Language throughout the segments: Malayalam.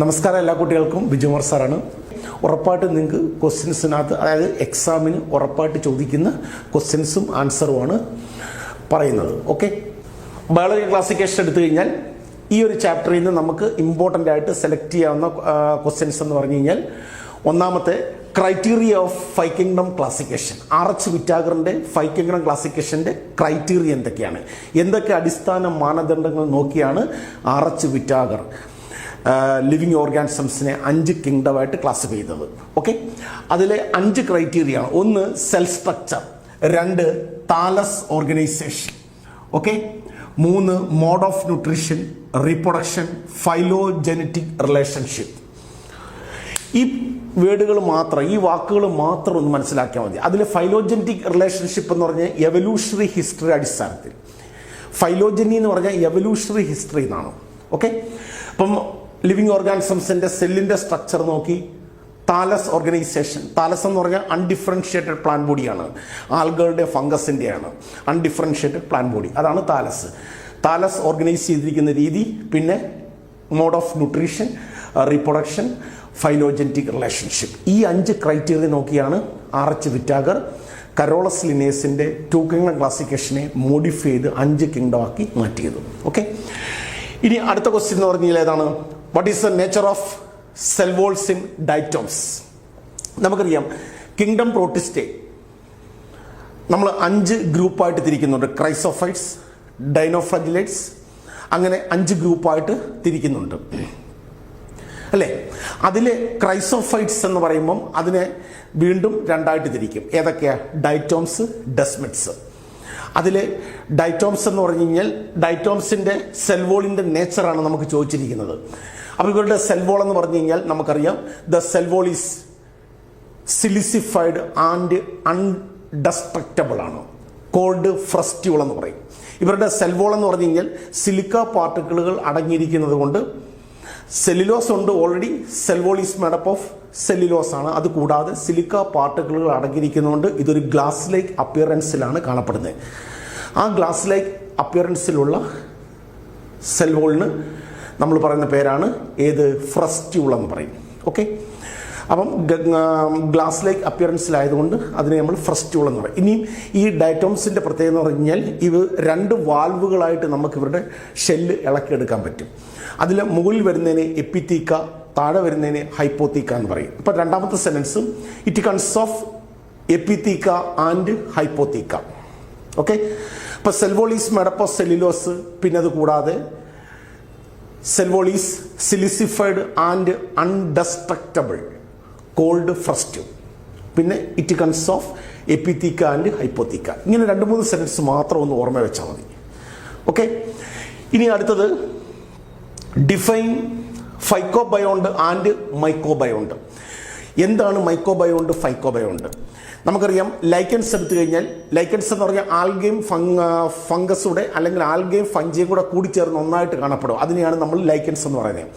നമസ്കാരം എല്ലാ കുട്ടികൾക്കും ബിജുമോർ സാറാണ്. ഉറപ്പായിട്ട് നിങ്ങൾക്ക് ക്വസ്റ്റ്യൻസിനകത്ത് അതായത് എക്സാമിന് ഉറപ്പായിട്ട് ചോദിക്കുന്ന ക്വസ്റ്റ്യൻസും ആൻസറുമാണ് പറയുന്നത്. ഓക്കെ, ബയോളജി ക്ലാസിഫിക്കേഷൻ എടുത്തു കഴിഞ്ഞാൽ ഈ ഒരു ചാപ്റ്ററിൽ നിന്ന് നമുക്ക് ഇമ്പോർട്ടൻ്റ് ആയിട്ട് സെലക്ട് ചെയ്യാവുന്ന ക്വസ്റ്റ്യൻസ് എന്ന് പറഞ്ഞു കഴിഞ്ഞാൽ ഒന്നാമത്തെ criteria of five kingdom classification. RH വിറ്റാഗറിൻ്റെ ഫൈവ് കിങ്ഡം ക്ലാസിഫിക്കേഷൻ്റെ ക്രൈറ്റീരിയ എന്തൊക്കെയാണ്, എന്തൊക്കെ അടിസ്ഥാന മാനദണ്ഡങ്ങൾ നോക്കിയാണ് RH വിറ്റാഗർ ലിവിങ് ഓർഗാനിസംസിനെ 5 കിങ്ഡമായിട്ട് ക്ലാസിഫൈ ചെയ്തത്. ഓക്കെ, അതിലെ 5 ക്രൈറ്റീരിയ ആണ്. 1 cell structure, 2 thallus organisation, okay, 3 mode of nutrition, reproduction, phylogenetic relationship. ഈ വേർഡുകൾ മാത്രം, ഈ വാക്കുകൾ മാത്രം ഒന്ന് മനസ്സിലാക്കിയാൽ മതി. അതിൽ ഫൈലോജനറ്റിക് റിലേഷൻഷിപ്പ് എന്ന് പറഞ്ഞാൽ എവല്യൂഷണറി ഹിസ്റ്ററി അടിസ്ഥാനത്തിൽ, ഫൈലോജനി എന്ന് പറഞ്ഞാൽ എവല്യൂഷണറി ഹിസ്റ്ററി എന്നാണ്. ഓക്കെ, അപ്പം ലിവിങ് ഓർഗാനിസംസിൻ്റെ സെല്ലിൻ്റെ സ്ട്രക്ചർ നോക്കി താലസ് ഓർഗനൈസേഷൻ, താലസ് എന്ന് പറഞ്ഞാൽ അൺഡിഫറൻഷ്യേറ്റഡ് പ്ലാൻ ബോഡിയാണ്, ആൽഗകളുടെ ഫംഗസിൻ്റെയാണ് അൺഡിഫറൻഷ്യേറ്റഡ് പ്ലാൻ ബോഡി, അതാണ് താലസ്. താലസ് ഓർഗനൈസ് ചെയ്തിരിക്കുന്ന രീതി, പിന്നെ mode of nutrition, reproduction, phylogenetic relationship. ഈ 5 ക്രൈറ്റീരിയ നോക്കിയാണ് RH വിറ്റാഗർ കരോളസ് ലിനേസിൻ്റെ 2 കിങ്ഡം ക്ലാസിഫിക്കേഷനെ മോഡിഫൈ ചെയ്ത് 5 കിങ്ഡം ആക്കി മാറ്റിയത്. ഓക്കെ, ഇനി അടുത്ത ക്വസ്റ്റ്യൻ എന്ന് പറഞ്ഞാൽ ഏതാണ്, what is the nature of cell walls in diatoms. നമുക്കറിയാം കിങ്ഡം പ്രോട്ടിസ്റ്റേ നമ്മൾ 5 ഗ്രൂപ്പായിട്ട് തിരിക്കുന്നുണ്ട്. ക്രൈസോഫൈറ്റ്സ്, ഡൈനോഫ്ലാജിലേറ്റ്സ്, അങ്ങനെ 5 ഗ്രൂപ്പായിട്ട് തിരിക്കുന്നുണ്ട് അല്ലേ. അതിൽ ക്രൈസോഫൈറ്റ്സ് എന്ന് പറയുമ്പം അതിനെ വീണ്ടും 2ആയിട്ട് തിരിക്കും. ഏതൊക്കെയാ? ഡൈറ്റോംസ്, ഡെസ്മിഡ്സ്. അതിൽ ഡൈറ്റോംസ് എന്ന് പറഞ്ഞു കഴിഞ്ഞാൽ ഡൈറ്റോംസിൻ്റെ സെൽവോളിൻ്റെ നേച്ചറാണ് നമുക്ക് ചോദിച്ചിരിക്കുന്നത്. അപ്പോൾ ഇവരുടെ സെൽവോൾ എന്ന് പറഞ്ഞു കഴിഞ്ഞാൽ നമുക്കറിയാം, ദ സെൽവോൾ ഈസ് സിലിസിഫൈഡ് ആൻഡ് അൺഡസ്ട്രക്റ്റബിൾ ആണ്, കോൾഡ് ഫ്രസ്റ്റ്യൂൾ എന്ന് പറയും. ഇവരുടെ സെൽവോൾ എന്ന് പറഞ്ഞു കഴിഞ്ഞാൽ സിലിക്ക പാർട്ടിക്കിളുകൾ അടങ്ങിയിരിക്കുന്നത് കൊണ്ട് സെല്ലുലോസ് ഉണ്ട് already, cell wall is made up of cellulose ആണ്. അതുകൂടാതെ സിലിക്ക പാർട്ടിക്കിളുകൾ അടങ്ങിയിരിക്കുന്നതുകൊണ്ട് ഇതൊരു ഗ്ലാസ് ലൈക്ക് അപ്പിയറൻസിലാണ് കാണപ്പെടുന്നത്. ആ ഗ്ലാസ് ലൈക്ക് അപ്പിയറൻസിലുള്ള സെൽവോളിന് നമ്മൾ പറയുന്ന പേരാണ് ഏത്? ഫ്രസ്റ്റ്യൂൾ എന്ന് പറയും. ഓക്കെ, അപ്പം ഗ്ലാസ് ലൈക്ക് അപ്പിയറൻസിലായതുകൊണ്ട് അതിനെ നമ്മൾ ഫ്രസ്റ്റ്യൂൾ എന്ന് പറയും. ഇനിയും ഈ ഡയറ്റോംസിൻ്റെ പ്രത്യേകത എന്ന് പറഞ്ഞു കഴിഞ്ഞാൽ ഇവ 2 വാൽവുകളായിട്ട് നമുക്ക് ഇവരുടെ ഷെല്ല് ഇളക്കിയെടുക്കാൻ പറ്റും. അതിൽ മുകളിൽ വരുന്നതിന് എപ്പിത്തീക്ക, താഴെ വരുന്നതിന് ഹൈപ്പോത്തീക്ക എന്ന് പറയും. ഇപ്പം രണ്ടാമത്തെ സെൻറ്റൻസും ഇറ്റ് കൺസ് ഓഫ് എപ്പിത്തീക്ക ആൻഡ് ഹൈപ്പോത്തീക്ക. ഓക്കെ, ഇപ്പം cell wall is made up of cellulose, പിന്നെ അത് കൂടാതെ സെൽവോൾ ഈസ് സിലിസിഫൈഡ് ആൻഡ് അൺഡസ്ട്രക്റ്റബിൾ, കോൾഡ് ഫ്രസ്റ്റ്യൂൾ, പിന്നെ ഇറ്റ് കൺസ് ഓഫ് എപ്പിത്തീക്ക ആൻഡ് ഹൈപ്പോത്തീക്ക. ഇങ്ങനെ 2-3 സെൻറ്റൻസ് മാത്രം ഒന്ന് ഓർമ്മ വെച്ചാൽ മതി. ഓക്കെ, ഇനി അടുത്തത് ഡിഫൈൻ ഫൈക്കോബയോണ്ട് ആൻഡ് മൈക്കോബയോണ്ട്. എന്താണ് മൈക്കോബയോണ്ട്, ഫൈക്കോബയോണ്ട്? നമുക്കറിയാം ലൈക്കൻസ് എടുത്തു കഴിഞ്ഞാൽ, ലൈക്കൻസ് എന്ന് പറഞ്ഞാൽ ആൽഗയും ഫംഗസൂടെ അല്ലെങ്കിൽ ആൽഗയും ഫംജിയും കൂടെ കൂടിച്ചേർന്ന് ഒന്നായിട്ട് കാണപ്പെടും. അതിനെയാണ് നമ്മൾ ലൈക്കൻസ് എന്ന് പറയുന്നത്.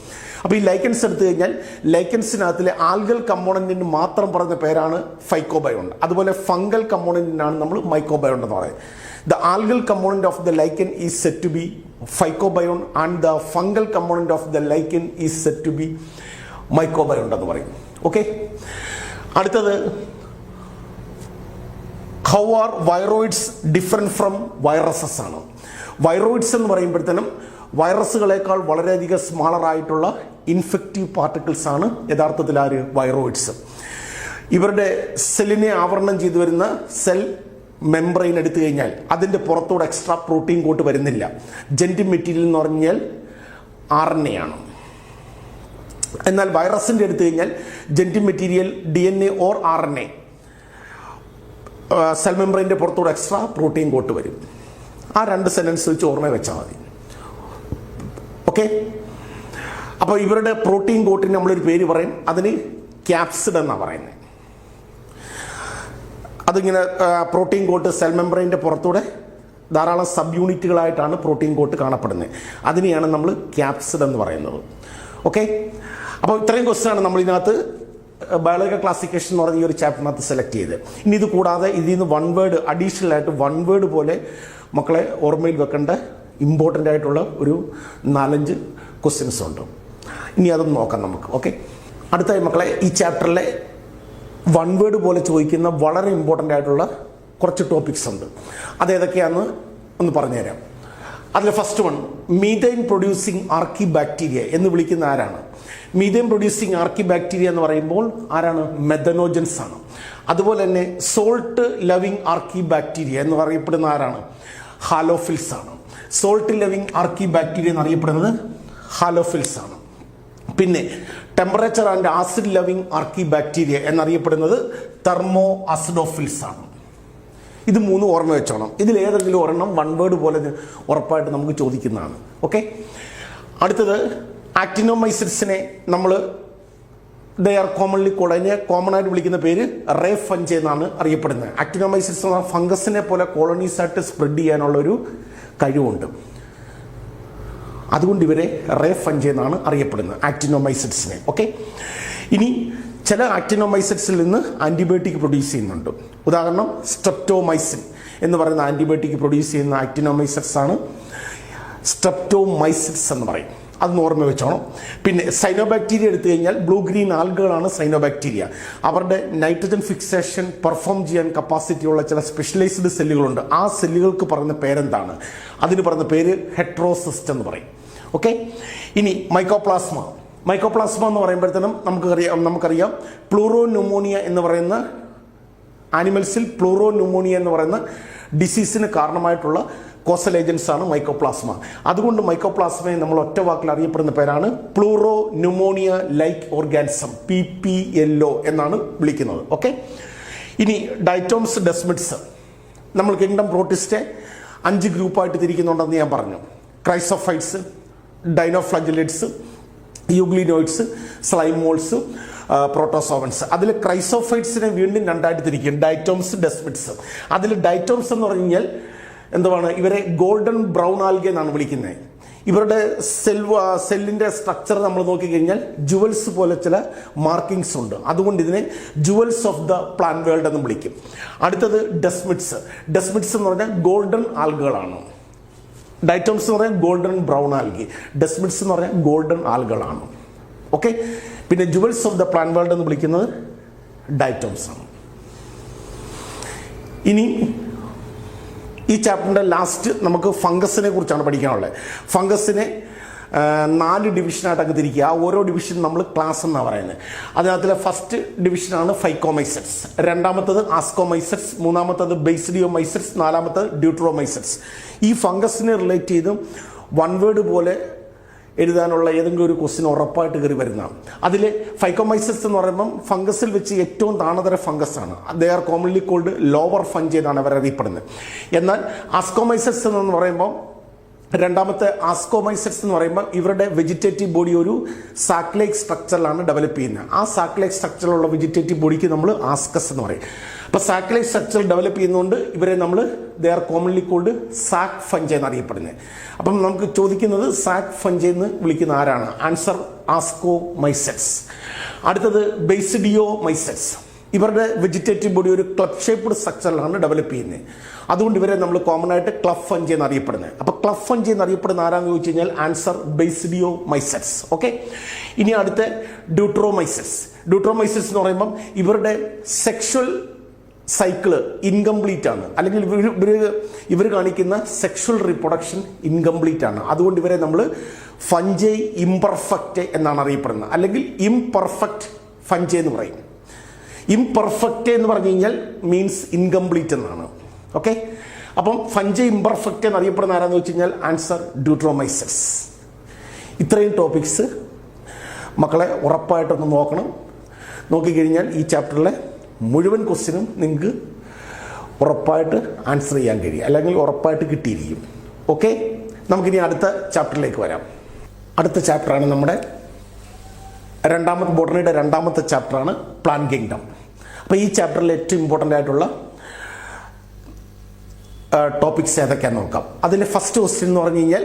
അപ്പോൾ ഈ ലൈക്കൻസ് എടുത്തു കഴിഞ്ഞാൽ ലൈക്കൻസിനകത്തിലെ ആൽഗൽ കമ്പോണൻറ്റിന് മാത്രം പറഞ്ഞ പേരാണ് ഫൈക്കോബയോണ്ട്. അതുപോലെ ഫംഗൽ കമ്പോണൻറ്റിനാണ് നമ്മൾ മൈക്കോബയോണ്ട് എന്ന് പറയുന്നത്. The algal component of the lichen is said to be phycobion and the fungal component of the lichen is said to be mycobion എന്ന് പറയും. ഓക്കെ, അടുത്തത് how are viroids different from viruses ആണ്. വൈറോയിഡ്സ് എന്ന് പറയുമ്പോഴത്തേനും വൈറസുകളേക്കാൾ വളരെയധികം സ്മാളറായിട്ടുള്ള ഇൻഫെക്റ്റീവ് പാർട്ടിക്കിൾസ് ആണ് യഥാർത്ഥത്തിൽ ആര്? വൈറോയിഡ്സ്. ഇവരുടെ സെല്ലിനെ ആവരണം ചെയ്തു വരുന്ന സെൽ മെംബ്രെയിൻ എടുത്തു കഴിഞ്ഞാൽ അതിൻ്റെ പുറത്തോടെ എക്സ്ട്രാ പ്രോട്ടീൻ കോട്ട് വരുന്നില്ല. ജെനറ്റിക് മെറ്റീരിയൽ എന്ന് പറഞ്ഞാൽ RNA ആണ്. എന്നാൽ വൈറസിൻ്റെ എടുത്തു കഴിഞ്ഞാൽ genetic material DNA or RNA, cell മെംബ്രെയിൻ്റെ പുറത്തോടെ എക്സ്ട്രാ പ്രോട്ടീൻ കോട്ട് വരും. ആ 2 സെൻറ്റൻസ് വെച്ച് ഓർമ്മ വെച്ചാൽ മതി. ഓക്കെ, അപ്പോൾ ഇവരുടെ പ്രോട്ടീൻ കോട്ടിന് നമ്മളൊരു പേര് പറയും, അതിന് ക്യാപ്സിഡ് എന്നാണ് പറയുന്നത്. അതിങ്ങനെ പ്രോട്ടീൻ കോട്ട് സെൽ മെംബ്രെയിൻ്റെ പുറത്തൂടെ ധാരാളം സബ് യൂണിറ്റുകളായിട്ടാണ് പ്രോട്ടീൻ കോട്ട് കാണപ്പെടുന്നത്. അതിനെയാണ് നമ്മൾ ക്യാപ്സിഡ് എന്ന് പറയുന്നത്. ഓക്കെ, അപ്പോൾ ഇത്രയും ക്വസ്റ്റ്യനാണ് നമ്മൾ ഇതിനകത്ത് ബയോളജിക്കൽ ക്ലാസിഫിക്കേഷൻ എന്ന് പറഞ്ഞ ഈ ഒരു ചാപ്റ്ററിനകത്ത് സെലക്ട് ചെയ്ത്. ഇനി ഇത് കൂടാതെ ഇതിൽ നിന്ന് 1 വേർഡ് അഡീഷണൽ ആയിട്ട് 1 വേർഡ് പോലെ മക്കളെ ഓർമ്മയിൽ വെക്കേണ്ട ഇമ്പോർട്ടൻ്റ് ആയിട്ടുള്ള ഒരു 4-5 ക്വസ്റ്റ്യൻസ് ഉണ്ട്. ഇനി അതൊന്ന് നോക്കാം നമുക്ക്. ഓക്കെ, അടുത്തായി മക്കളെ ഈ ചാപ്റ്ററിലെ വൺ വേർഡ് പോലെ ചോദിക്കുന്ന വളരെ ഇമ്പോർട്ടൻ്റ് ആയിട്ടുള്ള കുറച്ച് ടോപ്പിക്സ് ഉണ്ട്. അതേതൊക്കെയാണെന്ന് ഒന്ന് പറഞ്ഞുതരാം. അതിൽ first one, methane producing archaebacteria എന്ന് വിളിക്കുന്ന ആരാണ്? മീഥൈൻ പ്രൊഡ്യൂസിങ് ആർക്കി ബാക്ടീരിയ എന്ന് പറയുമ്പോൾ ആരാണ്? മെഥനോജൻസ് ആണ്. അതുപോലെ തന്നെ സോൾട്ട് ലവിങ് ആർക്കി ബാക്ടീരിയ എന്ന് പറയപ്പെടുന്ന ആരാണ്? ഹാലോഫിൽസ് ആണ്. സോൾട്ട് ലവിങ് ആർക്കി ബാക്ടീരിയ എന്നറിയപ്പെടുന്നത് ഹാലോഫിൽസ് ആണ്. പിന്നെ temperature and acid loving archaebacteria എന്നറിയപ്പെടുന്നത് തെർമോ ആസിഡോഫിൽസ് ആണ്. ഇത് മൂന്ന് ഓർമ്മ വെച്ചോണം. ഇതിലേതെങ്കിലും ഒരെണ്ണം വൺ വേർഡ് പോലെ ഉറപ്പായിട്ട് നമുക്ക് ചോദിക്കുന്നതാണ്. ഓക്കെ, അടുത്തത് ആക്ടിനോമൈസിറ്റ്സിനെ നമ്മൾ ദേ ആർ കോമൺലി കോൾഡ്, അതിനെ കോമൺ ആയിട്ട് വിളിക്കുന്ന പേര് റേ ഫഞ്ച് എന്നാണ് അറിയപ്പെടുന്നത്. ആക്ടിനോമൈസിറ്റ്സ് എന്ന ഫംഗസിനെ പോലെ കോളനീസ് ആയിട്ട് സ്പ്രെഡ് ചെയ്യാനുള്ളൊരു കഴിവുണ്ട്. അതുകൊണ്ട് ഇവരെ റേ ഫഞ്ച് എന്നാണ് അറിയപ്പെടുന്നത്, ആക്ടിനോമൈസിറ്റ്സിനെ. ഓക്കെ, ഇനി ചില ആക്ടിനോമൈസിറ്റ്സിൽ നിന്ന് ആൻറ്റിബയോട്ടിക് പ്രൊഡ്യൂസ് ചെയ്യുന്നുണ്ട്. ഉദാഹരണം സ്ട്രെപ്റ്റോമൈസിൻ എന്ന് പറയുന്ന ആൻറ്റിബയോട്ടിക് പ്രൊഡ്യൂസ് ചെയ്യുന്ന ആക്ടിനോമൈസിറ്റ്സ് ആണ് സ്ട്രെപ്റ്റോമൈസിറ്റ്സ് എന്ന് പറയും. അതൊന്ന് ഓർമ്മ വെച്ചോണം. പിന്നെ സൈനോബാക്ടീരിയ എടുത്തു കഴിഞ്ഞാൽ ബ്ലൂ ഗ്രീൻ ആൽഗകളാണ് സൈനോബാക്ടീരിയ. അവരുടെ നൈട്രജൻ ഫിക്സേഷൻ പെർഫോം ചെയ്യാൻ കപ്പാസിറ്റിയുള്ള ചില സ്പെഷ്യലൈസ്ഡ് സെല്ലുകളുണ്ട്. ആ സെല്ലുകൾക്ക് പറയുന്ന പേരെന്താണ്? അതിന് പറയുന്ന പേര് ഹെട്രോസിസ്റ്റ് എന്ന് പറയും. ഓക്കെ, ഇനി മൈക്കോപ്ലാസ്മ. മൈക്കോപ്ലാസ്മ എന്ന് പറയുമ്പോഴത്തേനും നമുക്കറിയാം പ്ലൂറോന്യൂമോണിയ എന്ന് പറയുന്ന ആനിമൽസിൽ പ്ലൂറോന്യൂമോണിയ എന്ന് പറയുന്ന ഡിസീസിന് കാരണമായിട്ടുള്ള കോസൽ ഏജൻസ് ആണ് മൈക്കോപ്ലാസ്മ. അതുകൊണ്ട് മൈക്കോപ്ലാസ്മയെ നമ്മൾ ഒറ്റ വാക്കിൽ അറിയപ്പെടുന്ന പേരാണ് പ്ലൂറോന്യൂമോണിയ ലൈക്ക് ഓർഗാനിസം, PPLO എന്നാണ് വിളിക്കുന്നത്. ഓക്കെ, ഇനി ഡൈറ്റോംസ് ഡെസ്മിഡ്സ്. നമ്മൾ കിങ്ഡം പ്രോട്ടിസ്റ്റെ 5 ഗ്രൂപ്പായിട്ട് തിരിക്കുന്നുണ്ടെന്ന് ഞാൻ പറഞ്ഞു. Chrysophytes, ഡൈനോഫ്ലജലേറ്റ്സ്, euglenoids, സ്ലൈമോൾസ്, protozoans. അതിൽ ക്രൈസോഫൈറ്റ്സിനെ വീണ്ടും രണ്ടായിട്ട് തിരിക്കും, ഡൈറ്റോംസ് ഡെസ്മിഡ്സ്. അതിൽ ഡൈറ്റോംസ് എന്ന് പറഞ്ഞു കഴിഞ്ഞാൽ എന്തുവാണ്? ഇവരെ ഗോൾഡൻ ബ്രൗൺ ആൽഗ എന്നാണ് വിളിക്കുന്നത്. ഇവരുടെ സെല്ലിൻ്റെ സ്ട്രക്ചർ നമ്മൾ നോക്കിക്കഴിഞ്ഞാൽ ജുവൽസ് പോലെ ചില മാർക്കിങ്സ് ഉണ്ട്. അതുകൊണ്ട് ഇതിനെ jewels of the plant world എന്ന് വിളിക്കും. അടുത്തത് ഡെസ്മിഡ്സ്. ഡെസ്മിഡ്സ് എന്ന് പറഞ്ഞാൽ ഗോൾഡൻ ആൽഗകളാണ്. ഡൈറ്റോംസ് എന്ന് പറഞ്ഞാൽ ഗോൾഡൻ ബ്രൗൺ ആൽഗി, ഡെസ്മിഡ്സ് എന്ന് പറഞ്ഞാൽ ഗോൾഡൻ ആൽഗകളാണ്. ഓക്കെ, പിന്നെ jewels of the plant world എന്ന് വിളിക്കുന്നത് ഡൈറ്റോംസ് ആണ്. ഇനി ഈ ചാപ്റ്ററിൻ്റെ ലാസ്റ്റ് നമുക്ക് ഫംഗസിനെ കുറിച്ചാണ് പഠിക്കാനുള്ളത്. ഫംഗസിനെ 4 ഡിവിഷനായിട്ട് അങ്ങ് തിരിക്കുക. ആ ഓരോ ഡിവിഷൻ നമ്മൾ ക്ലാസ് എന്നാണ് പറയുന്നത്. അതിനകത്തിലെ ഫസ്റ്റ് ഡിവിഷനാണ് ഫൈക്കോമൈസെറ്റ്സ്, രണ്ടാമത്തത് ആസ്കോമൈസെറ്റ്സ്, മൂന്നാമത്തത് ബേസിഡിയോമൈസെറ്റ്സ്, നാലാമത്തത് ഡ്യൂട്രോമൈസെറ്റ്സ്. ഈ ഫംഗസിനെ റിലേറ്റ് ചെയ്തും വൺ വേർഡ് പോലെ എഴുതാനുള്ള ഏതെങ്കിലും ഒരു ക്വസ്റ്റ്യൻ ഉറപ്പായിട്ട് കയറി വരുന്നതാണ്. അതിൽ ഫൈക്കോമൈസെറ്റ്സ് എന്ന് പറയുമ്പം ഫംഗസിൽ വെച്ച് ഏറ്റവും താണതര ഫംഗസ് ആണ്. They are commonly called lower fungi എന്നാണ് അവർ അറിയപ്പെടുന്നത്. എന്നാൽ ആസ്കോമൈസെറ്റ്സ് എന്ന് പറയുമ്പോൾ രണ്ടാമത്തെ ആസ്കോമൈസെറ്റ്സ് എന്ന് പറയുമ്പോൾ ഇവരുടെ വെജിറ്റേറ്റീവ് ബോഡി ഒരു സാക്ലൈക്ക് സ്ട്രക്ചറിലാണ് ഡെവലപ്പ് ചെയ്യുന്നത്. ആ സാക്ലൈക്ക് സ്ട്രക്ചറിലുള്ള വെജിറ്റേറ്റീവ് ബോഡിക്ക് നമ്മൾ ആസ്കസ് എന്ന് പറയും. അപ്പോൾ സാക്ലൈക്ക് സ്ട്രക്ചർ ഡെവലപ്പ് ചെയ്യുന്നതുകൊണ്ട് ഇവരെ നമ്മൾ they are commonly called sac fungi എന്നറിയപ്പെടുന്നത്. അപ്പം നമുക്ക് ചോദിക്കുന്നത് സാക് ഫഞ്ച് എന്ന് വിളിക്കുന്ന ആരാണ്? Answer ascomycetes. അടുത്തത് ബേസിഡിയോമൈസെറ്റ്സ്. ഇവരുടെ വെജിറ്റേറ്റീവ് ബോഡി ഒരു ക്ലബ് ഷേപ്ഡ് സ്ട്രക്ചറിലാണ് ഡെവലപ്പ് ചെയ്യുന്നത്. അതുകൊണ്ട് ഇവരെ നമ്മൾ കോമൺ ആയിട്ട് ക്ലബ് ഫഞ്ച് എന്നറിയപ്പെടുന്നത്. അപ്പോൾ ക്ലബ് ഫഞ്ച് എന്നറിയപ്പെടുന്ന ആരാന്ന് ചോദിച്ചു കഴിഞ്ഞാൽ ആൻസർ ബേസിഡിയോമൈസെറ്റ്സ്. ഓക്കെ, ഇനി അടുത്ത ഡ്യൂട്രോമൈസെറ്റ്സ്. ഡ്യൂട്രോമൈസെറ്റ്സ് എന്ന് പറയുമ്പം ഇവരുടെ സെക്ഷൽ സൈക്കിള് ഇൻകംപ്ലീറ്റ് ആണ്, അല്ലെങ്കിൽ ഇവർ കാണിക്കുന്ന സെക്ഷൽ റീപ്രൊഡക്ഷൻ ഇൻകംപ്ലീറ്റ് ആണ്. അതുകൊണ്ട് ഇവരെ നമ്മൾ ഫഞ്ചൈ ഇംപെർഫെക്റ്റ് എന്നാണ് അറിയപ്പെടുന്നത്, അല്ലെങ്കിൽ ഇംപെർഫെക്റ്റ് ഫഞ്ചൈ എന്ന് പറയും. ഇംപെർഫെക്റ്റ് എന്ന് പറഞ്ഞു കഴിഞ്ഞാൽ മീൻസ് ഇൻകംപ്ലീറ്റ് എന്നാണ്. ഓക്കെ, അപ്പം ഫഞ്ചൈ ഇംപെർഫെക്റ്റ് എന്നറിയപ്പെടുന്ന ആരാന്ന് വെച്ച് കഴിഞ്ഞാൽ ആൻസർ ഡ്യൂട്രോമൈസെറ്റ്സ്. ഇത്രയും ടോപ്പിക്സ് മക്കളെ ഉറപ്പായിട്ടൊന്ന് നോക്കണം. നോക്കിക്കഴിഞ്ഞാൽ ഈ ചാപ്റ്ററിലെ മുഴുവൻ ക്വസ്റ്റ്യനും നിങ്ങൾക്ക് ഉറപ്പായിട്ട് ആൻസർ ചെയ്യാൻ കഴിയും, അല്ലെങ്കിൽ ഉറപ്പായിട്ട് കിട്ടിയിരിക്കും. ഓക്കെ, നമുക്കിനി അടുത്ത ചാപ്റ്ററിലേക്ക് വരാം. അടുത്ത ചാപ്റ്ററാണ് നമ്മുടെ ബോട്ടണിയുടെ രണ്ടാമത്തെ ചാപ്റ്ററാണ് പ്ലാന്റ് കിങ്ഡം. അപ്പോൾ ഈ ചാപ്റ്ററിൽ ഏറ്റവും ഇമ്പോർട്ടൻ്റ് ആയിട്ടുള്ള ടോപ്പിക്സ് ഏതൊക്കെയാണെന്ന് നോക്കാം. അതിലെ ഫസ്റ്റ് ക്വസ്റ്റ്യൻ എന്ന് പറഞ്ഞു കഴിഞ്ഞാൽ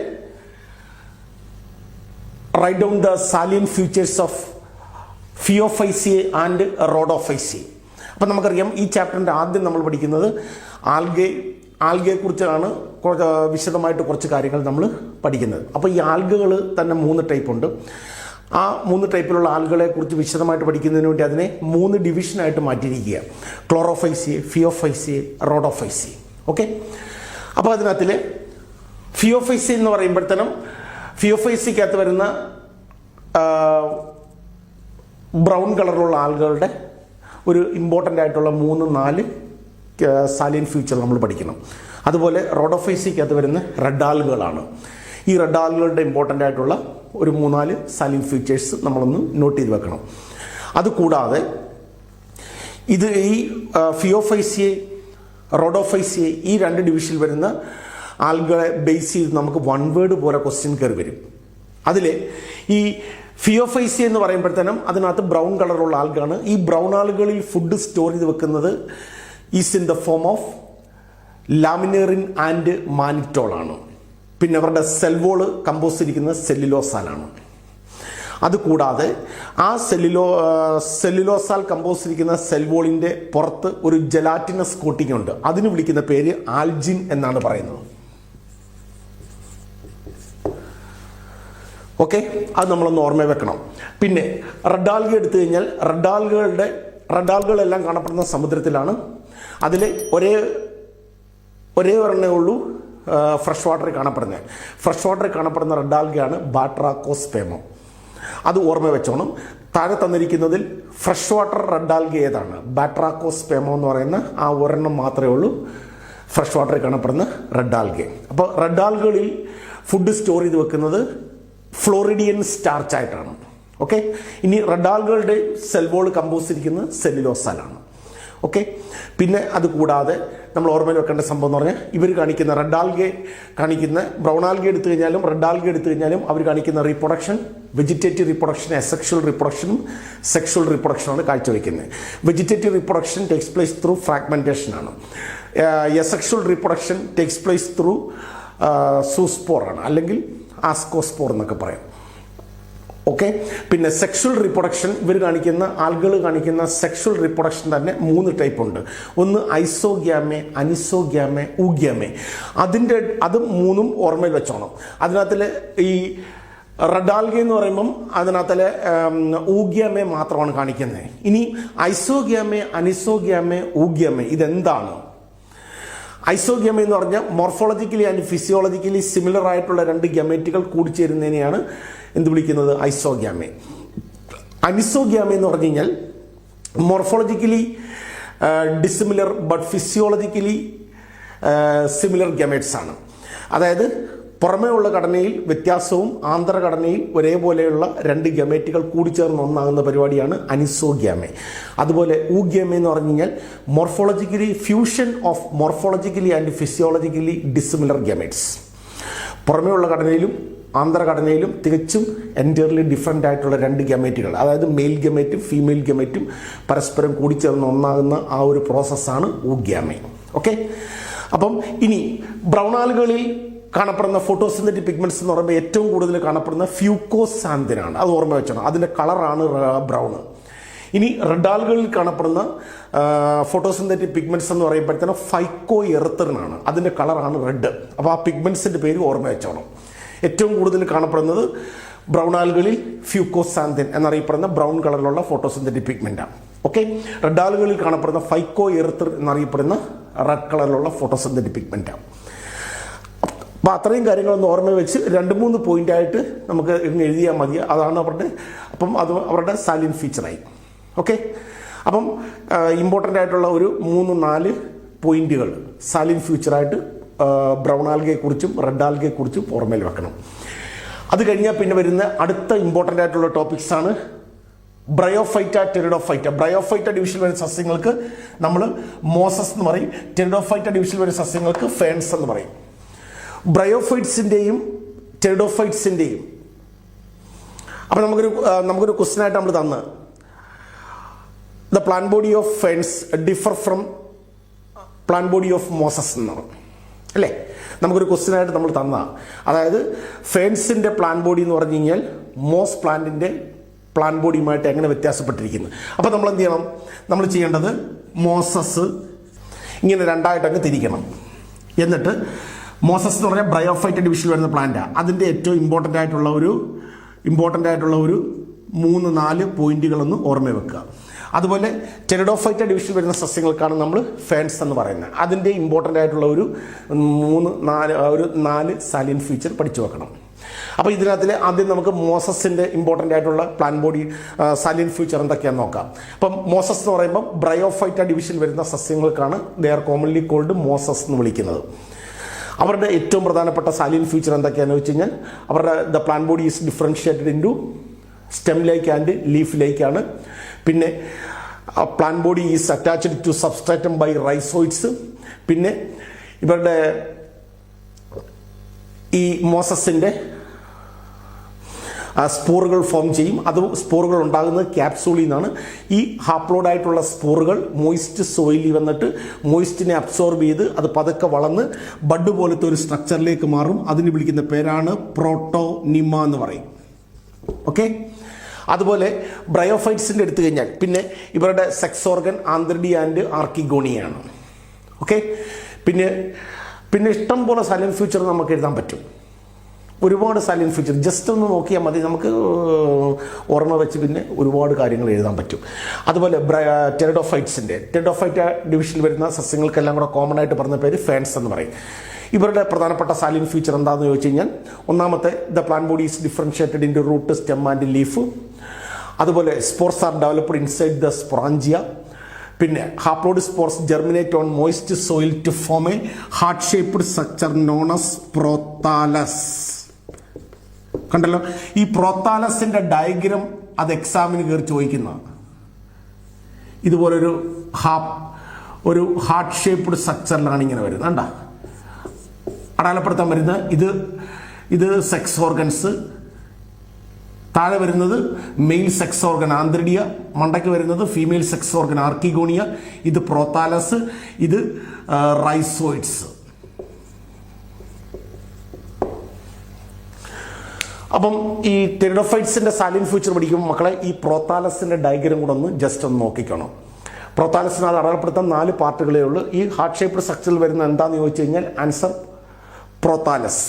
write down the salient features of Phaeophyceae and Rhodophyceae. അപ്പം നമുക്കറിയാം ഈ ചാപ്റ്ററിൻ്റെ ആദ്യം നമ്മൾ പഠിക്കുന്നത് ആൽഗയെക്കുറിച്ചാണ് വിശദമായിട്ട് കുറച്ച് കാര്യങ്ങൾ നമ്മൾ പഠിക്കുന്നത്. അപ്പോൾ ഈ ആൽഗകൾ തന്നെ 3 ടൈപ്പ് ഉണ്ട്. ആ 3 ടൈപ്പിലുള്ള ആൽഗകളെ കുറിച്ച് വിശദമായിട്ട് പഠിക്കുന്നതിന് വേണ്ടി അതിനെ 3 ഡിവിഷനായിട്ട് മാറ്റിയിരിക്കുക. ക്ലോറോഫൈസിയെ, ഫിയോഫൈസിയെ, റോഡോഫൈസിയെ. ഓക്കെ, അപ്പോൾ അതിനകത്തിൽ ഫിയോഫൈസി എന്ന് പറയുമ്പോഴത്തേനും ഫിയോഫൈസിക്കകത്ത് വരുന്ന ബ്രൗൺ കളറുള്ള ആൽഗകളുടെ ഒരു ഇമ്പോർട്ടൻ്റ് ആയിട്ടുള്ള 3-4 സാലിയൻ ഫ്യൂച്ചർ നമ്മൾ പഠിക്കണം. അതുപോലെ റോഡോഫൈസിക്കകത്ത് വരുന്ന റെഡ് ആൽഗകളാണ്. ഈ റെഡ് ആൽഗകളുടെ ഇമ്പോർട്ടൻ്റ് ആയിട്ടുള്ള ഒരു 3-4 സാലിയൻ ഫ്യൂച്ചേഴ്സ് നമ്മളൊന്ന് നോട്ട് ചെയ്ത് വെക്കണം. അതുകൂടാതെ ഇത് ഈ ഫിയോഫൈസിയെ, റോഡോഫൈസിയെ ഈ 2 ഡിവിഷനിൽ വരുന്ന ആൽഗകളെ ബേസ് ചെയ്ത് നമുക്ക് 1 വേർഡ് പോലെ ക്വസ്റ്റ്യൻ കയറി വരും. അതിൽ ഈ ഫിയോഫൈസി എന്ന് പറയുമ്പോഴത്തേനും അതിനകത്ത് ബ്രൗൺ കളറുള്ള ആൽഗാണ്. ഈ ബ്രൗൺ ആൽഗകളിൽ ഫുഡ് സ്റ്റോർ ചെയ്ത് വെക്കുന്നത് is in the form of laminarin and mannitol ആണ്. പിന്നെ അവരുടെ സെൽവോള് കമ്പോസ് ഇരിക്കുന്നത് സെല്ലുലോസാലാണ്. അതുകൂടാതെ ആ സെല്ലുലോസാൽ കമ്പോസ് ഇരിക്കുന്ന സെൽവോളിൻ്റെ പുറത്ത് ഒരു ജലാറ്റിനസ് കോട്ടിംഗ് ഉണ്ട്. അതിന് വിളിക്കുന്ന പേര് ആൽജിൻ എന്നാണ് പറയുന്നത്. ഓക്കെ, അത് നമ്മളൊന്ന് ഓർമ്മ വെക്കണം. പിന്നെ റെഡ് ആൽഗ എടുത്തു കഴിഞ്ഞാൽ റെഡ് ആൽഗകളെല്ലാം കാണപ്പെടുന്ന സമുദ്രത്തിലാണ്. അതിൽ ഒരേ ഒരെണ്ണേ ഉള്ളൂ ഫ്രഷ് വാട്ടറിൽ കാണപ്പെടുന്നത്. ഫ്രഷ് വാട്ടറിൽ കാണപ്പെടുന്ന റെഡ് ആൽഗയാണ് ബാട്രാക്കോസ്പേമം. അത് ഓർമ്മ വെച്ചോണം. താഴെ തന്നിരിക്കുന്നതിൽ ഫ്രഷ് വാട്ടർ റെഡ് ആൽഗ ഏതാണ്? ബാട്രാക്കോസ്പേമം എന്ന് പറയുന്ന ആ ഒരെണ്ണം മാത്രമേ ഉള്ളൂ ഫ്രഷ് വാട്ടറിൽ കാണപ്പെടുന്ന റെഡ് ആൽഗ. അപ്പോൾ റെഡ് ആൽഗകളിൽ ഫുഡ് സ്റ്റോർ ചെയ്ത് വെക്കുന്നത് ഫ്ലോറിഡിയൻ സ്റ്റാർച്ച് ആയിട്ടാണ്. ഓക്കെ, ഇനി റെഡ് ആൽഗകളുടെ സെൽവോൾ കമ്പോസ് ഇരിക്കുന്നത് സെല്ലുലോസാലാണ്. ഓക്കെ, പിന്നെ അതുകൂടാതെ നമ്മൾ ഓർമ്മയിൽ വെക്കേണ്ട സംഭവം എന്ന് പറഞ്ഞാൽ ഇവർ കാണിക്കുന്ന റെഡ് ആൽഗെ കാണിക്കുന്ന ബ്രൗൺ ആൽഗ എടുത്തു കഴിഞ്ഞാലും റെഡ് ആൽഗ എടുത്തു കഴിഞ്ഞാലും അവർ കാണിക്കുന്ന റീപ്രൊഡക്ഷൻ വെജിറ്റേറ്റീവ് റീപ്രൊഡക്ഷൻ, അസെക്ഷൽ റീപ്രൊഡക്ഷനും സെക്ഷൽ റീപ്രൊഡക്ഷനാണ് കാഴ്ചവെക്കുന്നത്. Vegetative reproduction takes place through fragmentation ആണ്. Asexual reproduction takes place through zoospore ആണ്, അല്ലെങ്കിൽ ആസ്കോസ്പോർ എന്നൊക്കെ പറയാം. ഓക്കെ, പിന്നെ സെക്ഷൽ റീപ്രൊഡക്ഷൻ ഇവർ കാണിക്കുന്ന ആൽഗകൾ കാണിക്കുന്ന സെക്ഷൽ റീപ്രൊഡക്ഷൻ തന്നെ 3 ടൈപ്പ് ഉണ്ട്. ഒന്ന് ഐസോഗ്യാമെ, അനിസോഗ്യാമെ, ഊഗ്യാമെ. അത് 3ഉം ഓർമ്മയിൽ വെച്ചോണം. അതിനകത്തിൽ ഈ റെഡ് ആൽഗ എന്ന് പറയുമ്പം അതിനകത്തിലെ ഊഗ്യാമെ മാത്രമാണ് കാണിക്കുന്നത്. ഇനി ഐസോഗ്യാമെ, അനിസോഗ്യാമെ, ഊഗ്യാമെ ഇതെന്താണ്? ഐസോഗ്യാമ എന്ന് പറഞ്ഞാൽ മോർഫോളജിക്കലി ആൻഡ് ഫിസിയോളജിക്കലി സിമിലർ ആയിട്ടുള്ള 2 ഗ്യാമറ്റുകൾ കൂടിച്ചേരുന്നതിനെയാണ് എന്ത് വിളിക്കുന്നത്? ഐസോഗ്യാമെ. അനിസോഗ്യാമ എന്ന് പറഞ്ഞു കഴിഞ്ഞാൽ morphologically dissimilar but physiologically similar gametes ആണ്. അതായത് പുറമേ ഉള്ള ഘടനയിൽ വ്യത്യാസവും ആന്തരഘടനയിൽ ഒരേപോലെയുള്ള 2 ഗ്യാമറ്റുകൾ കൂടിച്ചേർന്ന് ഒന്നാകുന്ന പരിപാടിയാണ് അനിസോഗ്യാമെ. അതുപോലെ ഊഗ്യാമെ എന്ന് പറഞ്ഞു കഴിഞ്ഞാൽ morphologically fusion of morphologically and physiologically dissimilar gametes. പുറമേ ഉള്ള ഘടനയിലും ആന്തരഘടനയിലും തികച്ചും എൻറ്റയർലി ഡിഫറെൻ്റ് ആയിട്ടുള്ള 2 ഗ്യാമറ്റുകൾ, അതായത് മെയിൽ ഗ്യാമറ്റും ഫീമെയിൽ ഗ്യാമറ്റും പരസ്പരം കൂടിച്ചേർന്ന് ഒന്നാകുന്ന ആ ഒരു പ്രോസസ്സാണ് ഊഗ്യാമെ. ഓക്കെ, അപ്പം ഇനി ബ്രൗൺ ആൽഗകളിൽ കാണപ്പെടുന്ന ഫോട്ടോസിന്തറ്റിക് പിഗ്മെന്റ്സ് എന്ന് പറയുമ്പോൾ ഏറ്റവും കൂടുതൽ കാണപ്പെടുന്ന ഫ്യൂക്കോസാന്തിനാണ്. അത് ഓർമ്മ വെച്ചോണം. അതിൻ്റെ കളറാണ് ബ്രൗൺ. ഇനി റെഡ് ആൽഗകളിൽ കാണപ്പെടുന്ന ഫോട്ടോസിന്തറ്റിക് പിഗ്മെന്റ്സ് എന്ന് പറയുമ്പോഴത്തേനും ഫൈക്കോ എറിത്തറിനാണ്. അതിൻ്റെ കളറാണ് റെഡ്. അപ്പോൾ ആ പിഗ്മെന്റ്സിൻ്റെ പേര് ഓർമ്മ വെച്ചോണം. ഏറ്റവും കൂടുതൽ കാണപ്പെടുന്നത് ബ്രൗൺ ആൽഗകളിൽ ഫ്യൂക്കോസാന്തിൻ എന്നറിയപ്പെടുന്ന ബ്രൗൺ കളറിലുള്ള ഫോട്ടോസിന്തറ്റിക് പിഗ്മെന്റാണ്. ഓക്കെ, റെഡ് ആൽഗകളിൽ കാണപ്പെടുന്ന ഫൈക്കോ എറിത്തർ എന്നറിയപ്പെടുന്ന റെഡ് കളറിലുള്ള ഫോട്ടോസിന്തറ്റിക് പിഗ്മെന്റാണ്. അപ്പോൾ അത്രയും കാര്യങ്ങളൊന്ന് ഓർമ്മ വെച്ച് 2-3 പോയിന്റായിട്ട് നമുക്ക് ഇന്ന് എഴുതിയാൽ മതി. അതാണ് അവരുടെ സാലിയൻ ഫീച്ചറായി. ഓക്കെ, അപ്പം ഇമ്പോർട്ടൻ്റ് ആയിട്ടുള്ള ഒരു 3-4 പോയിന്റുകൾ സാലിയൻ ഫ്യൂച്ചറായിട്ട് ബ്രൗൺ ആൽഗയെക്കുറിച്ചും റെഡ് ആൽഗയെക്കുറിച്ചും ഓർമ്മയിൽ വെക്കണം. അത് കഴിഞ്ഞാൽ പിന്നെ വരുന്ന അടുത്ത ഇമ്പോർട്ടൻ്റ് ആയിട്ടുള്ള ടോപ്പിക്സാണ് ബ്രയോഫൈറ്റ, ടെറിഡോഫൈറ്റ. ബ്രയോഫൈറ്റ ഡിവിഷനിൽ വരുന്ന സസ്യങ്ങൾക്ക് നമ്മൾ മോസസ് എന്ന് പറയും. ടെറിഡോഫൈറ്റ ഡിവിഷനിൽ വരുന്ന സസ്യങ്ങൾക്ക് ഫേൺസ് എന്ന് പറയും. ബ്രയോഫൈറ്റ്സിൻ്റെയും ടെറിഡോഫൈറ്റ്സിൻ്റെയും അപ്പം നമുക്കൊരു ക്വസ്റ്റ്യനായിട്ട് നമ്മൾ തന്ന് the plan body of ferns differ from plant body of mosses എന്നാണ് അല്ലേ? നമുക്കൊരു ക്വസ്റ്റ്യനായിട്ട് നമ്മൾ തന്നതാണ്. അതായത് ഫേൺസിൻ്റെ പ്ലാൻ ബോഡി എന്ന് പറഞ്ഞു കഴിഞ്ഞാൽ മോസ് പ്ലാന്റിൻ്റെ പ്ലാൻ ബോഡിയുമായിട്ട് എങ്ങനെ വ്യത്യാസപ്പെട്ടിരിക്കുന്നു. അപ്പോൾ നമ്മൾ എന്ത് ചെയ്യണം? നമ്മൾ ചെയ്യേണ്ടത് മോസസ് ഇങ്ങനെ 2ആയിട്ട് അങ്ങ് തിരിക്കണം. എന്നിട്ട് മോസസ് എന്ന് പറഞ്ഞാൽ ബ്രയോഫൈറ്റ ഡിവിഷനിൽ വരുന്ന പ്ലാന്റാണ്. അതിൻ്റെ ഏറ്റവും ഇമ്പോർട്ടൻ്റ് ആയിട്ടുള്ള ഒരു ഇമ്പോർട്ടൻ്റ് ആയിട്ടുള്ള ഒരു 3-4 പോയിന്റുകളൊന്ന് ഓർമ്മ വെക്കുക. അതുപോലെ ടെറിഡോഫൈറ്റ ഡിവിഷൻ വരുന്ന സസ്യങ്ങൾക്കാണ് നമ്മൾ ഫേൺസ് എന്ന് പറയുന്നത്. അതിൻ്റെ ഇമ്പോർട്ടൻ്റ് ആയിട്ടുള്ള ഒരു 4 സാലിയൻ ഫീച്ചർ പഠിച്ചു വെക്കണം. അപ്പോൾ ഇതിനകത്തിൽ ആദ്യം നമുക്ക് മോസസിൻ്റെ ഇമ്പോർട്ടൻ്റ് ആയിട്ടുള്ള പ്ലാൻ ബോഡി സാലിയൻ ഫീച്ചർ എന്തൊക്കെയാണെന്ന് നോക്കാം. അപ്പം മോസസ് എന്ന് പറയുമ്പോൾ ബ്രയോഫൈറ്റ ഡിവിഷൻ വരുന്ന സസ്യങ്ങൾക്കാണ് they are commonly called mosses എന്ന് വിളിക്കുന്നത്. അവരുടെ ഏറ്റവും പ്രധാനപ്പെട്ട സാലിയൻ ഫീച്ചർ എന്തൊക്കെയാണെന്ന് വെച്ച് കഴിഞ്ഞാൽ അവരുടെ the plan body is differentiated into stem like and leaf ലൈക്കാണ്. പിന്നെ plan body is attached to substratum by rhizoids. പിന്നെ ഇവരുടെ ഈ മോസസിൻ്റെ സ്പോറുകൾ ഫോം ചെയ്യും. അത് സ്പോറുകൾ ഉണ്ടാകുന്നത് ക്യാപ്സൂളിൽ നിന്നാണ്. ഈ ഹാപ്ലോഡായിട്ടുള്ള സ്പോറുകൾ മോയിസ്റ്റ് സോയിലിൽ വന്നിട്ട് മോയിസ്റ്റിനെ അബ്സോർബ് ചെയ്ത് അത് പതുക്കെ വളർന്ന് ബഡ് പോലത്തെ ഒരു സ്ട്രക്ചറിലേക്ക് മാറും. അതിന് വിളിക്കുന്ന പേരാണ് പ്രോട്ടോനിമ എന്ന് പറയും. ഓക്കെ. അതുപോലെ ബ്രയോഫൈറ്റ്സിൻ്റെ എടുത്തു കഴിഞ്ഞാൽ പിന്നെ ഇവരുടെ സെക്സ് ഓർഗൻ ആന്ത്രിഡി ആൻഡ് ആർക്കിഗോണിയാണ്. ഓക്കെ. പിന്നെ ഇഷ്ടം പോലെ സാലിയൻ ഫീച്ചർ നമുക്ക് എഴുതാൻ പറ്റും. ഒരുപാട് സാലിയൻ ഫീച്ചർ ജസ്റ്റ് ഒന്ന് നോക്കിയാൽ മതി, നമുക്ക് ഓർമ്മ വെച്ച് പിന്നെ ഒരുപാട് കാര്യങ്ങൾ എഴുതാൻ പറ്റും. അതുപോലെ ടെറിഡോഫൈറ്റ ഡിവിഷനിൽ വരുന്ന സസ്യങ്ങൾക്കെല്ലാം കൂടെ കോമൺ ആയിട്ട് പറഞ്ഞ പേര് ഫേൺസ് എന്ന് പറയും. ഇവരുടെ പ്രധാനപ്പെട്ട സാലിയൻ ഫീച്ചർ എന്താണെന്ന് ചോദിച്ചു കഴിഞ്ഞാൽ ഒന്നാമത്തെ the plan body is differentiated into root, stem and leaf. അതുപോലെ spores are developed inside the sporangia. പിന്നെ haploid spores germinate on moist soil to form a heart shaped structure known as prothallus. കണ്ടല്ലോ, ഈ പ്രോത്താലസിന്റെ ഡയഗ്രം അത് എക്സാമിന് കയറി ചോദിക്കുന്നതാണ്. ഇതുപോലൊരു ഹാർട്ട് ഷേപ്ഡ് സ്ട്രക്ചറിലാണ് ഇങ്ങനെ വരുന്നത്. കണ്ട അടയാളപ്പെടുത്താൻ വരുന്നത് ഇത് സെക്സ് ഓർഗൻസ്, താഴെ വരുന്നത് മെയിൽ സെക്സ് ഓർഗൻ ആന്ത്രിഡിയ, മണ്ടയ്ക്ക് വരുന്നത് ഫീമെയിൽ സെക്സ് ഓർഗൻ ആർക്കിഗോണിയ, ഇത് പ്രോത്താലസ്, ഇത് റൈസോയിഡ്സ്. അപ്പം ഈ ടെറിഡോഫൈറ്റ്സിന്റെ സാലിയൻ ഫീച്ചർ പഠിക്കുമ്പോൾ മക്കളെ ഈ പ്രോത്താലസിന്റെ ഡയഗ്രം കൂടെ ഒന്ന് ജസ്റ്റ് ഒന്ന് നോക്കിക്കണം. പ്രോത്താലസിന് അത് അടയാളപ്പെടുത്താൻ 4 പാർട്ടുകളേ ഉള്ളൂ. ഈ ഹാർട്ട് ഷേപ്ഡ് സ്ട്രക്ചറിൽ വരുന്ന എന്താണെന്ന് ചോദിച്ചു കഴിഞ്ഞാൽ ആൻസർ പ്രോത്താലസ്.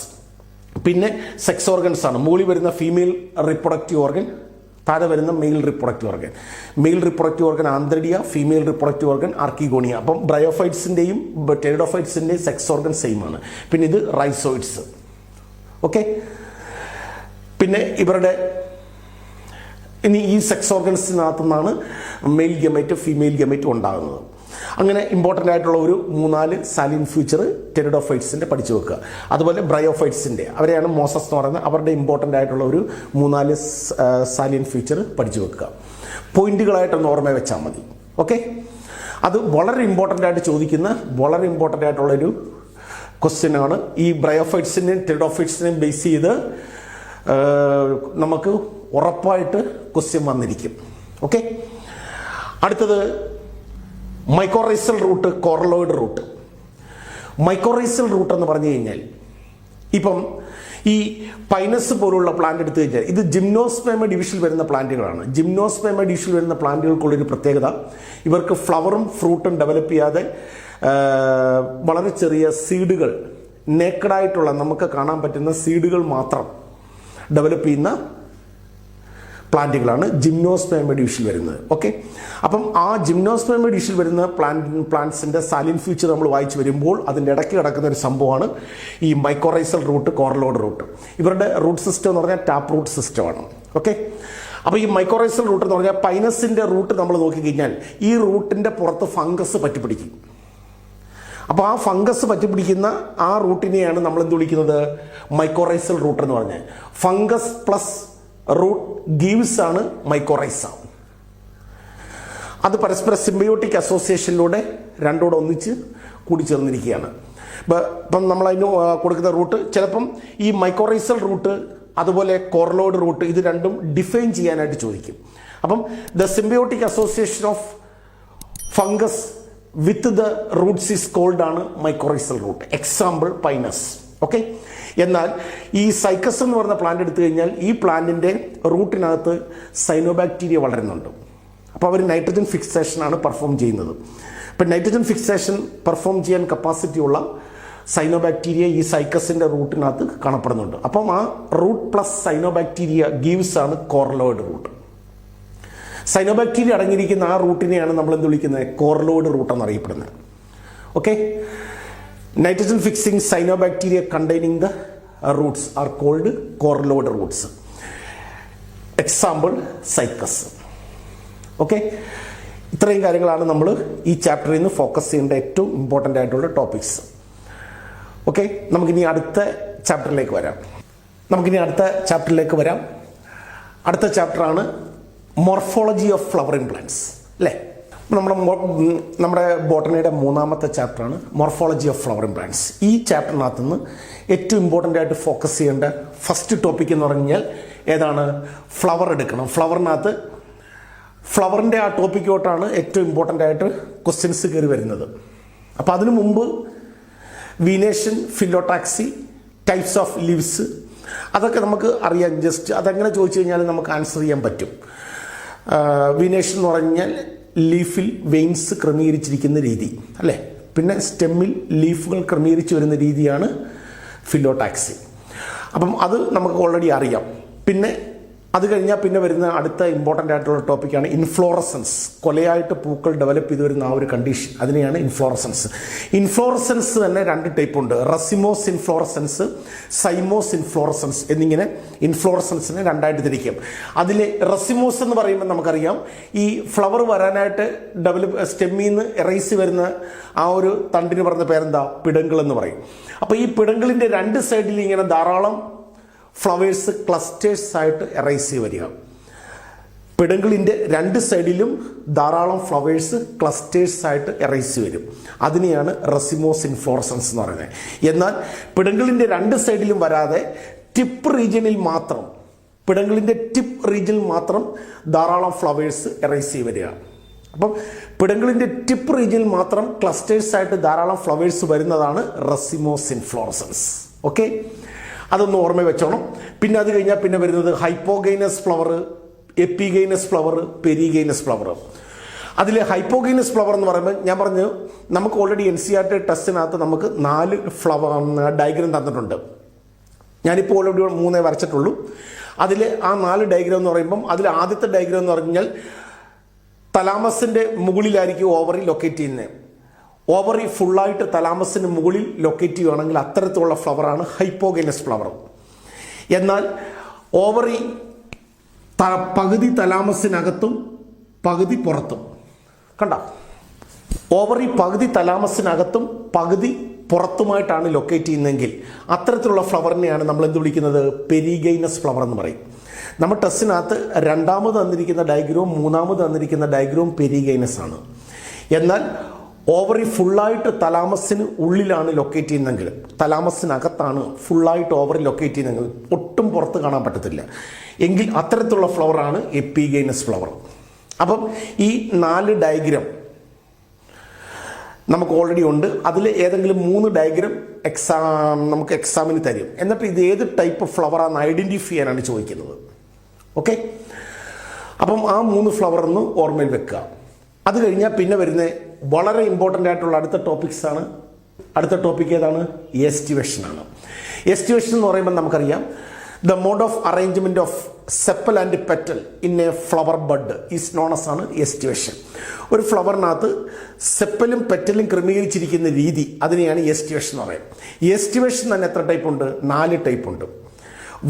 പിന്നെ സെക്സ് ഓർഗൻസ് ആണ്. മുകളിൽ വരുന്ന ഫീമെയിൽ റിപ്രൊഡക്റ്റീവ് ഓർഗൻ, താഴെ വരുന്ന male reproductive organ. Male reproductive organ antheridia, female reproductive organ archegonia. അപ്പം ബ്രയോഫൈറ്റ്സിൻ്റെയും ടെറിഡോഫൈറ്റ്സിൻ്റെയും സെക്സ് ഓർഗൻ സെയിം ആണ്. പിന്നെ ഇത് റൈസോയിഡ്സ്. ഓക്കെ. പിന്നെ ഇനി ഈ സെക്സ് ഓർഗൻസിനകത്തു നിന്നാണ് മെയിൽ ഗമേറ്റ് ഫീമെയിൽ ഗമേറ്റ് ഉണ്ടാകുന്നത്. അങ്ങനെ ഇമ്പോർട്ടൻ്റ് ആയിട്ടുള്ള ഒരു 3-4 സാലിയൻ ഫീച്ചർ ടെറിഡോഫൈറ്റ്സിൻ്റെ പഠിച്ചു വെക്കുക. അതുപോലെ ബ്രയോഫൈറ്റ്സിൻ്റെ, അവരെയാണ് മോസസ് എന്ന് പറയുന്നത്, അവരുടെ ഇമ്പോർട്ടൻ്റ് ആയിട്ടുള്ള ഒരു 3-4 സാലിയൻ ഫീച്ചർ പഠിച്ചു വെക്കുക. പോയിന്റുകളായിട്ടൊന്ന് ഓർമ്മ വെച്ചാൽ മതി. ഓക്കെ. അത് വളരെ ഇമ്പോർട്ടൻ്റ് ആയിട്ട് ചോദിക്കുന്ന വളരെ ഇമ്പോർട്ടൻ്റ് ആയിട്ടുള്ളൊരു ക്വസ്റ്റ്യനാണ്. ഈ ബ്രയോഫൈറ്റ്സിനെയും ടെറിഡോഫൈറ്റ്സിനെയും ബേസ് ചെയ്ത് നമുക്ക് ഉറപ്പായിട്ട് ക്വസ്റ്റ്യൻ വന്നിരിക്കും. ഓക്കെ. അടുത്തത് mycorrhizal root, coralloid root. Mycorrhizal root എന്ന് പറഞ്ഞു കഴിഞ്ഞാൽ ഇപ്പം ഈ പൈനസ് പോലുള്ള പ്ലാന്റ് എടുത്തു കഴിഞ്ഞാൽ ഇത് ജിംനോസ്പേമ ഡിവിഷനിൽ വരുന്ന പ്ലാന്റുകളാണ്. ജിംനോസ്പേമ ഡിവിഷനിൽ വരുന്ന പ്ലാന്റുകൾക്കുള്ളൊരു പ്രത്യേകത, ഇവർക്ക് ഫ്ലവറും ഫ്രൂട്ടും ഡെവലപ്പ് ചെയ്യാതെ വളരെ ചെറിയ സീഡുകൾ, നേക്കഡായിട്ടുള്ള നമുക്ക് കാണാൻ പറ്റുന്ന സീഡുകൾ മാത്രം ഡെവലപ്പ് ചെയ്യുന്ന പ്ലാന്റുകളാണ് ജിംനോസ്പേമ ഡിവിഷനിൽ വരുന്നത്. ഓക്കെ. അപ്പം ആ ജിംനോസ്പേമ ഡിവിഷനിൽ വരുന്ന പ്ലാന്റ്സിന്റെ സാലിയൻ ഫീച്ചർ നമ്മൾ വായിച്ചു വരുമ്പോൾ അതിൻ്റെ ഇടയ്ക്ക് കിടക്കുന്ന ഒരു സംഭവമാണ് ഈ മൈക്കോറൈസൽ റൂട്ട്, കോറലോയിഡ് റൂട്ട്. ഇവരുടെ റൂട്ട് സിസ്റ്റം എന്ന് പറഞ്ഞാൽ ടാപ്പ് റൂട്ട് സിസ്റ്റമാണ്. ഓക്കെ. അപ്പോൾ ഈ മൈക്കോറൈസൽ റൂട്ട് എന്ന് പറഞ്ഞാൽ പൈനസിന്റെ റൂട്ട് നമ്മൾ നോക്കിക്കഴിഞ്ഞാൽ ഈ റൂട്ടിന്റെ പുറത്ത് ഫംഗസ് പറ്റിപ്പിടിക്കും. അപ്പോൾ ആ ഫംഗസ് പറ്റിപ്പിടിക്കുന്ന ആ റൂട്ടിനെയാണ് നമ്മൾ എന്ത് വിളിക്കുന്നത്, മൈക്കോറൈസൽ റൂട്ട് എന്ന് പറഞ്ഞാൽ. ഫംഗസ് പ്ലസ് റൂട്ട് ഗീവ്സ് ആണ് മൈക്കോറൈസ. അത് പരസ്പര സിംബയോട്ടിക് അസോസിയേഷനിലൂടെ രണ്ടോടെ ഒന്നിച്ച് കൂടിച്ചേർന്നിരിക്കുകയാണ്. ഇപ്പം നമ്മളതിന് കൊടുക്കുന്ന റൂട്ട് ചിലപ്പം ഈ മൈക്കോറൈസൽ റൂട്ട് അതുപോലെ കോറലോയിഡ് റൂട്ട് ഇത് രണ്ടും ഡിഫൈൻ ചെയ്യാനായിട്ട് ചോദിക്കും. അപ്പം the symbiotic association of fungus with the roots is called ആണ് mycorrhizal root. Example Pinus. Okay. എന്നാൽ ഈ സൈക്കസ് എന്ന് പറയുന്ന പ്ലാന്റ് എടുത്തു കഴിഞ്ഞാൽ ഈ പ്ലാന്റിൻ്റെ റൂട്ടിനകത്ത് സൈനോബാക്ടീരിയ വളരുന്നുണ്ട്. അപ്പോൾ അവർ നൈട്രജൻ ഫിക്സേഷനാണ് പെർഫോം ചെയ്യുന്നത്. അപ്പം നൈട്രജൻ ഫിക്സേഷൻ പെർഫോം ചെയ്യാൻ കപ്പാസിറ്റി ഉള്ള സൈനോബാക്ടീരിയ ഈ സൈക്കസിൻ്റെ റൂട്ടിനകത്ത് കാണപ്പെടുന്നുണ്ട്. അപ്പം ആ റൂട്ട് പ്ലസ് സൈനോബാക്ടീരിയ ഗീവ്സ് ആണ് കോർലോയിഡ് റൂട്ട്. സൈനോബാക്ടീരിയ അടങ്ങിയിരിക്കുന്ന ആ റൂട്ടിനെയാണ് നമ്മൾ എന്ത് വിളിക്കുന്നത്? കോർലോയിഡ് റൂട്ട് എന്നറിയപ്പെടുന്നത്. Okay, nitrogen fixing cyanobacteria containing the roots are called coralloid roots. Example Cycas. Okay, ഇത്രയും കാര്യങ്ങളാണ് നമ്മൾ ഈ ചാപ്റ്ററിൽ നിന്ന് ഫോക്കസ് ചെയ്യേണ്ട ഏറ്റവും ഇമ്പോർട്ടൻ്റ് ആയിട്ടുള്ള ടോപ്പിക്സ്. ഓക്കെ, നമുക്കിനി അടുത്ത ചാപ്റ്ററിലേക്ക് വരാം. അടുത്ത ചാപ്റ്ററാണ് മോർഫോളജി ഓഫ് ഫ്ലവറിംഗ് പ്ലാന്റ്സ് അല്ലേ. നമ്മുടെ ബോട്ടണിയുടെ മൂന്നാമത്തെ ചാപ്റ്ററാണ് മോർഫോളജി ഓഫ് ഫ്ലവറിംഗ് പ്ലാന്റ്സ്. ഈ ചാപ്റ്ററിനകത്ത് നിന്ന് ഏറ്റവും ഇമ്പോർട്ടൻ്റ് ആയിട്ട് ഫോക്കസ് ചെയ്യേണ്ട ഫസ്റ്റ് ടോപ്പിക് എന്ന് പറഞ്ഞാൽ ഏതാണ്? ഫ്ലവർ എടുക്കണം. ഫ്ലവറിൻ്റെ ആ ടോപ്പിക്കോട്ടാണ് ഏറ്റവും ഇമ്പോർട്ടൻ്റ് ആയിട്ട് ക്വസ്റ്റ്യൻസ് കയറി വരുന്നത്. അപ്പോൾ അതിനു മുമ്പ് വീനേഷൻ, ഫിലോടാക്സി, ടൈപ്സ് ഓഫ് ലീവ്സ് അതൊക്കെ നമുക്ക് അറിയാം. ജസ്റ്റ് അതെങ്ങനെ ചോദിച്ചു കഴിഞ്ഞാൽ നമുക്ക് ആൻസർ ചെയ്യാൻ പറ്റും. വീനേഷൻ എന്ന് പറഞ്ഞാൽ ലീഫിൽ വെയിൻസ് ക്രമീകരിച്ചിരിക്കുന്ന രീതി അല്ലേ. പിന്നെ സ്റ്റെമ്മിൽ ലീഫുകൾ ക്രമീകരിച്ച് വരുന്ന രീതിയാണ് ഫിലോടാക്സി. അപ്പം അത് നമുക്ക് ഓൾറെഡി അറിയാം. പിന്നെ അത് കഴിഞ്ഞാൽ പിന്നെ വരുന്ന അടുത്ത ഇമ്പോർട്ടൻ്റ് ആയിട്ടുള്ള ടോപ്പിക്കാണ് ഇൻഫ്ലോറസൻസ്. കൊലയായിട്ട് പൂക്കൾ ഡെവലപ്പ് ചെയ്ത് വരുന്ന ആ ഒരു കണ്ടീഷൻ, അതിനെയാണ് ഇൻഫ്ലോറസൻസ്. ഇൻഫ്ലോറസൻസ് തന്നെ രണ്ട് ടൈപ്പ് ഉണ്ട്. റസിമോസ് ഇൻഫ്ലോറസൻസ്, സൈമോസ് ഇൻഫ്ലോറസൻസ് എന്നിങ്ങനെ ഇൻഫ്ലോറസൻസിനെ രണ്ടായിട്ട് തിരിക്കും. അതിൽ റസിമോസ് എന്ന് പറയുമ്പോൾ നമുക്കറിയാം ഈ ഫ്ലവർ വരാനായിട്ട് സ്റ്റെമ്മിൽ നിന്ന് എറൈസ് വരുന്ന ആ ഒരു തണ്ടിന് പറഞ്ഞ പേരെന്താ? പിടങ്കിൾ എന്ന് പറയും. അപ്പോൾ ഈ പിടങ്കിളിൻ്റെ രണ്ട് സൈഡിൽ ഇങ്ങനെ ധാരാളം ഫ്ലവേഴ്സ് ക്ലസ്റ്റേഴ്സ് ആയിട്ട് എറൈസ് വരിക. പിടങ്കിളിൻ്റെ രണ്ട് സൈഡിലും ധാരാളം ഫ്ലവേഴ്സ് ക്ലസ്റ്റേഴ്സ് ആയിട്ട് എറൈസ് വരും. അതിനെയാണ് റസിമോസ് ഇൻഫ്ലോറസൻസ് എന്ന് പറയുന്നത്. എന്നാൽ പിടങ്കിളിൻ്റെ രണ്ട് സൈഡിലും വരാതെ ടിപ്പ് റീജിയനിൽ മാത്രം ധാരാളം ഫ്ലവേഴ്സ് എറൈസ് വരിക. അപ്പം പിടങ്കിളിൻ്റെ ടിപ്പ് റീജിയനിൽ മാത്രം ക്ലസ്റ്റേഴ്സ് ആയിട്ട് ധാരാളം ഫ്ലവേഴ്സ് വരുന്നതാണ് റസിമോസ് ഇൻഫ്ലോറസൻസ്. ഓക്കെ, അതൊന്ന് ഓർമ്മ വെച്ചോണം. പിന്നെ അത് കഴിഞ്ഞാൽ പിന്നെ വരുന്നത് hypogynous flower, epigynous flower, perigynous flower. അതിൽ ഹൈപ്പോഗൈനസ് ഫ്ലവർ എന്ന് പറയുമ്പോൾ ഞാൻ പറഞ്ഞു നമുക്ക് ഓൾറെഡി NCERT ടെസ്റ്റിനകത്ത് നമുക്ക് 4 ഫ്ലവർ ഡയഗ്രം തന്നിട്ടുണ്ട്. ഞാനിപ്പോൾ ഓൾറെഡി 3 വരച്ചിട്ടുള്ളൂ. അതിൽ ആ 4 ഡയഗ്രം എന്ന് പറയുമ്പം അതിൽ ആദ്യത്തെ ഡയഗ്രം എന്ന് പറഞ്ഞാൽ തലാമസിൻ്റെ മുകളിലായിരിക്കും ഓവറി ലൊക്കേറ്റ് ചെയ്യുന്നത്. ഓവറി ഫുള്ളായിട്ട് തലാമസിന് മുകളിൽ ലൊക്കേറ്റ് ചെയ്യുകയാണെങ്കിൽ അത്തരത്തിലുള്ള ഫ്ലവറാണ് ഹൈപ്പോഗൈനസ് ഫ്ലവർ. എന്നാൽ ഓവറി പകുതി തലാമസിനകത്തും പകുതി പുറത്തും, കണ്ട, ഓവറി പകുതി തലാമസിനകത്തും പകുതി പുറത്തുമായിട്ടാണ് ലൊക്കേറ്റ് ചെയ്യുന്നതെങ്കിൽ അത്തരത്തിലുള്ള ഫ്ലവറിനെയാണ് നമ്മൾ എന്ത് വിളിക്കുന്നത്? പെരിഗൈനസ് ഫ്ലവർ എന്ന് പറയും. നമ്മൾ ടെസ്റ്റിനകത്ത് രണ്ടാമത് തന്നിരിക്കുന്ന ഡയഗ്രവും മൂന്നാമത് തന്നിരിക്കുന്ന ഡയഗ്രവും പെരിഗൈനസ് ആണ്. എന്നാൽ ഓവറി ഫുള്ളായിട്ട് തലാമസിന് ഉള്ളിലാണ് ലൊക്കേറ്റ് ചെയ്യുന്നതെങ്കിൽ, തലാമസിനകത്താണ് ഫുള്ളായിട്ട് ഓവറി ലൊക്കേറ്റ് ചെയ്യുന്നതെങ്കിൽ ഒട്ടും പുറത്ത് കാണാൻ പറ്റത്തില്ല എങ്കിൽ അത്തരത്തിലുള്ള ഫ്ലവറാണ് എപ്പിഗൈനസ് ഫ്ലവർ. അപ്പം ഈ 4 ഡയഗ്രം നമുക്ക് ഓൾറെഡി ഉണ്ട്. അതിൽ ഏതെങ്കിലും 3 ഡയഗ്രം നമുക്ക് എക്സാമിന് തരും. എന്നിട്ട് ഇത് ഏത് ടൈപ്പ് ഫ്ലവറാണെന്ന് ഐഡൻറ്റിഫൈ ചെയ്യാനാണ് ചോദിക്കുന്നത്. ഓക്കെ, അപ്പം ആ 3 ഫ്ലവർ ഒന്ന് ഓർമ്മയിൽ വെക്കുക. അത് കഴിഞ്ഞാൽ പിന്നെ വരുന്ന വളരെ ഇമ്പോർട്ടൻ്റ് ആയിട്ടുള്ള അടുത്ത ടോപ്പിക് ഏതാണ്? എസ്റ്റിവേഷനാണ്. എസ്റ്റിവേഷൻ എന്ന് പറയുമ്പോൾ നമുക്കറിയാം the mode of arrangement of sepal and petal in a flower bud is known as ആണ് എസ്റ്റിവേഷൻ. ഒരു ഫ്ലവറിനകത്ത് സെപ്പലും പെറ്റലും ക്രമീകരിച്ചിരിക്കുന്ന രീതി, അതിനെയാണ് എസ്റ്റിവേഷൻ എന്ന് പറയുന്നത്. എസ്റ്റിവേഷൻ തന്നെ എത്ര ടൈപ്പ് ഉണ്ട്? 4 ടൈപ്പ് ഉണ്ട്.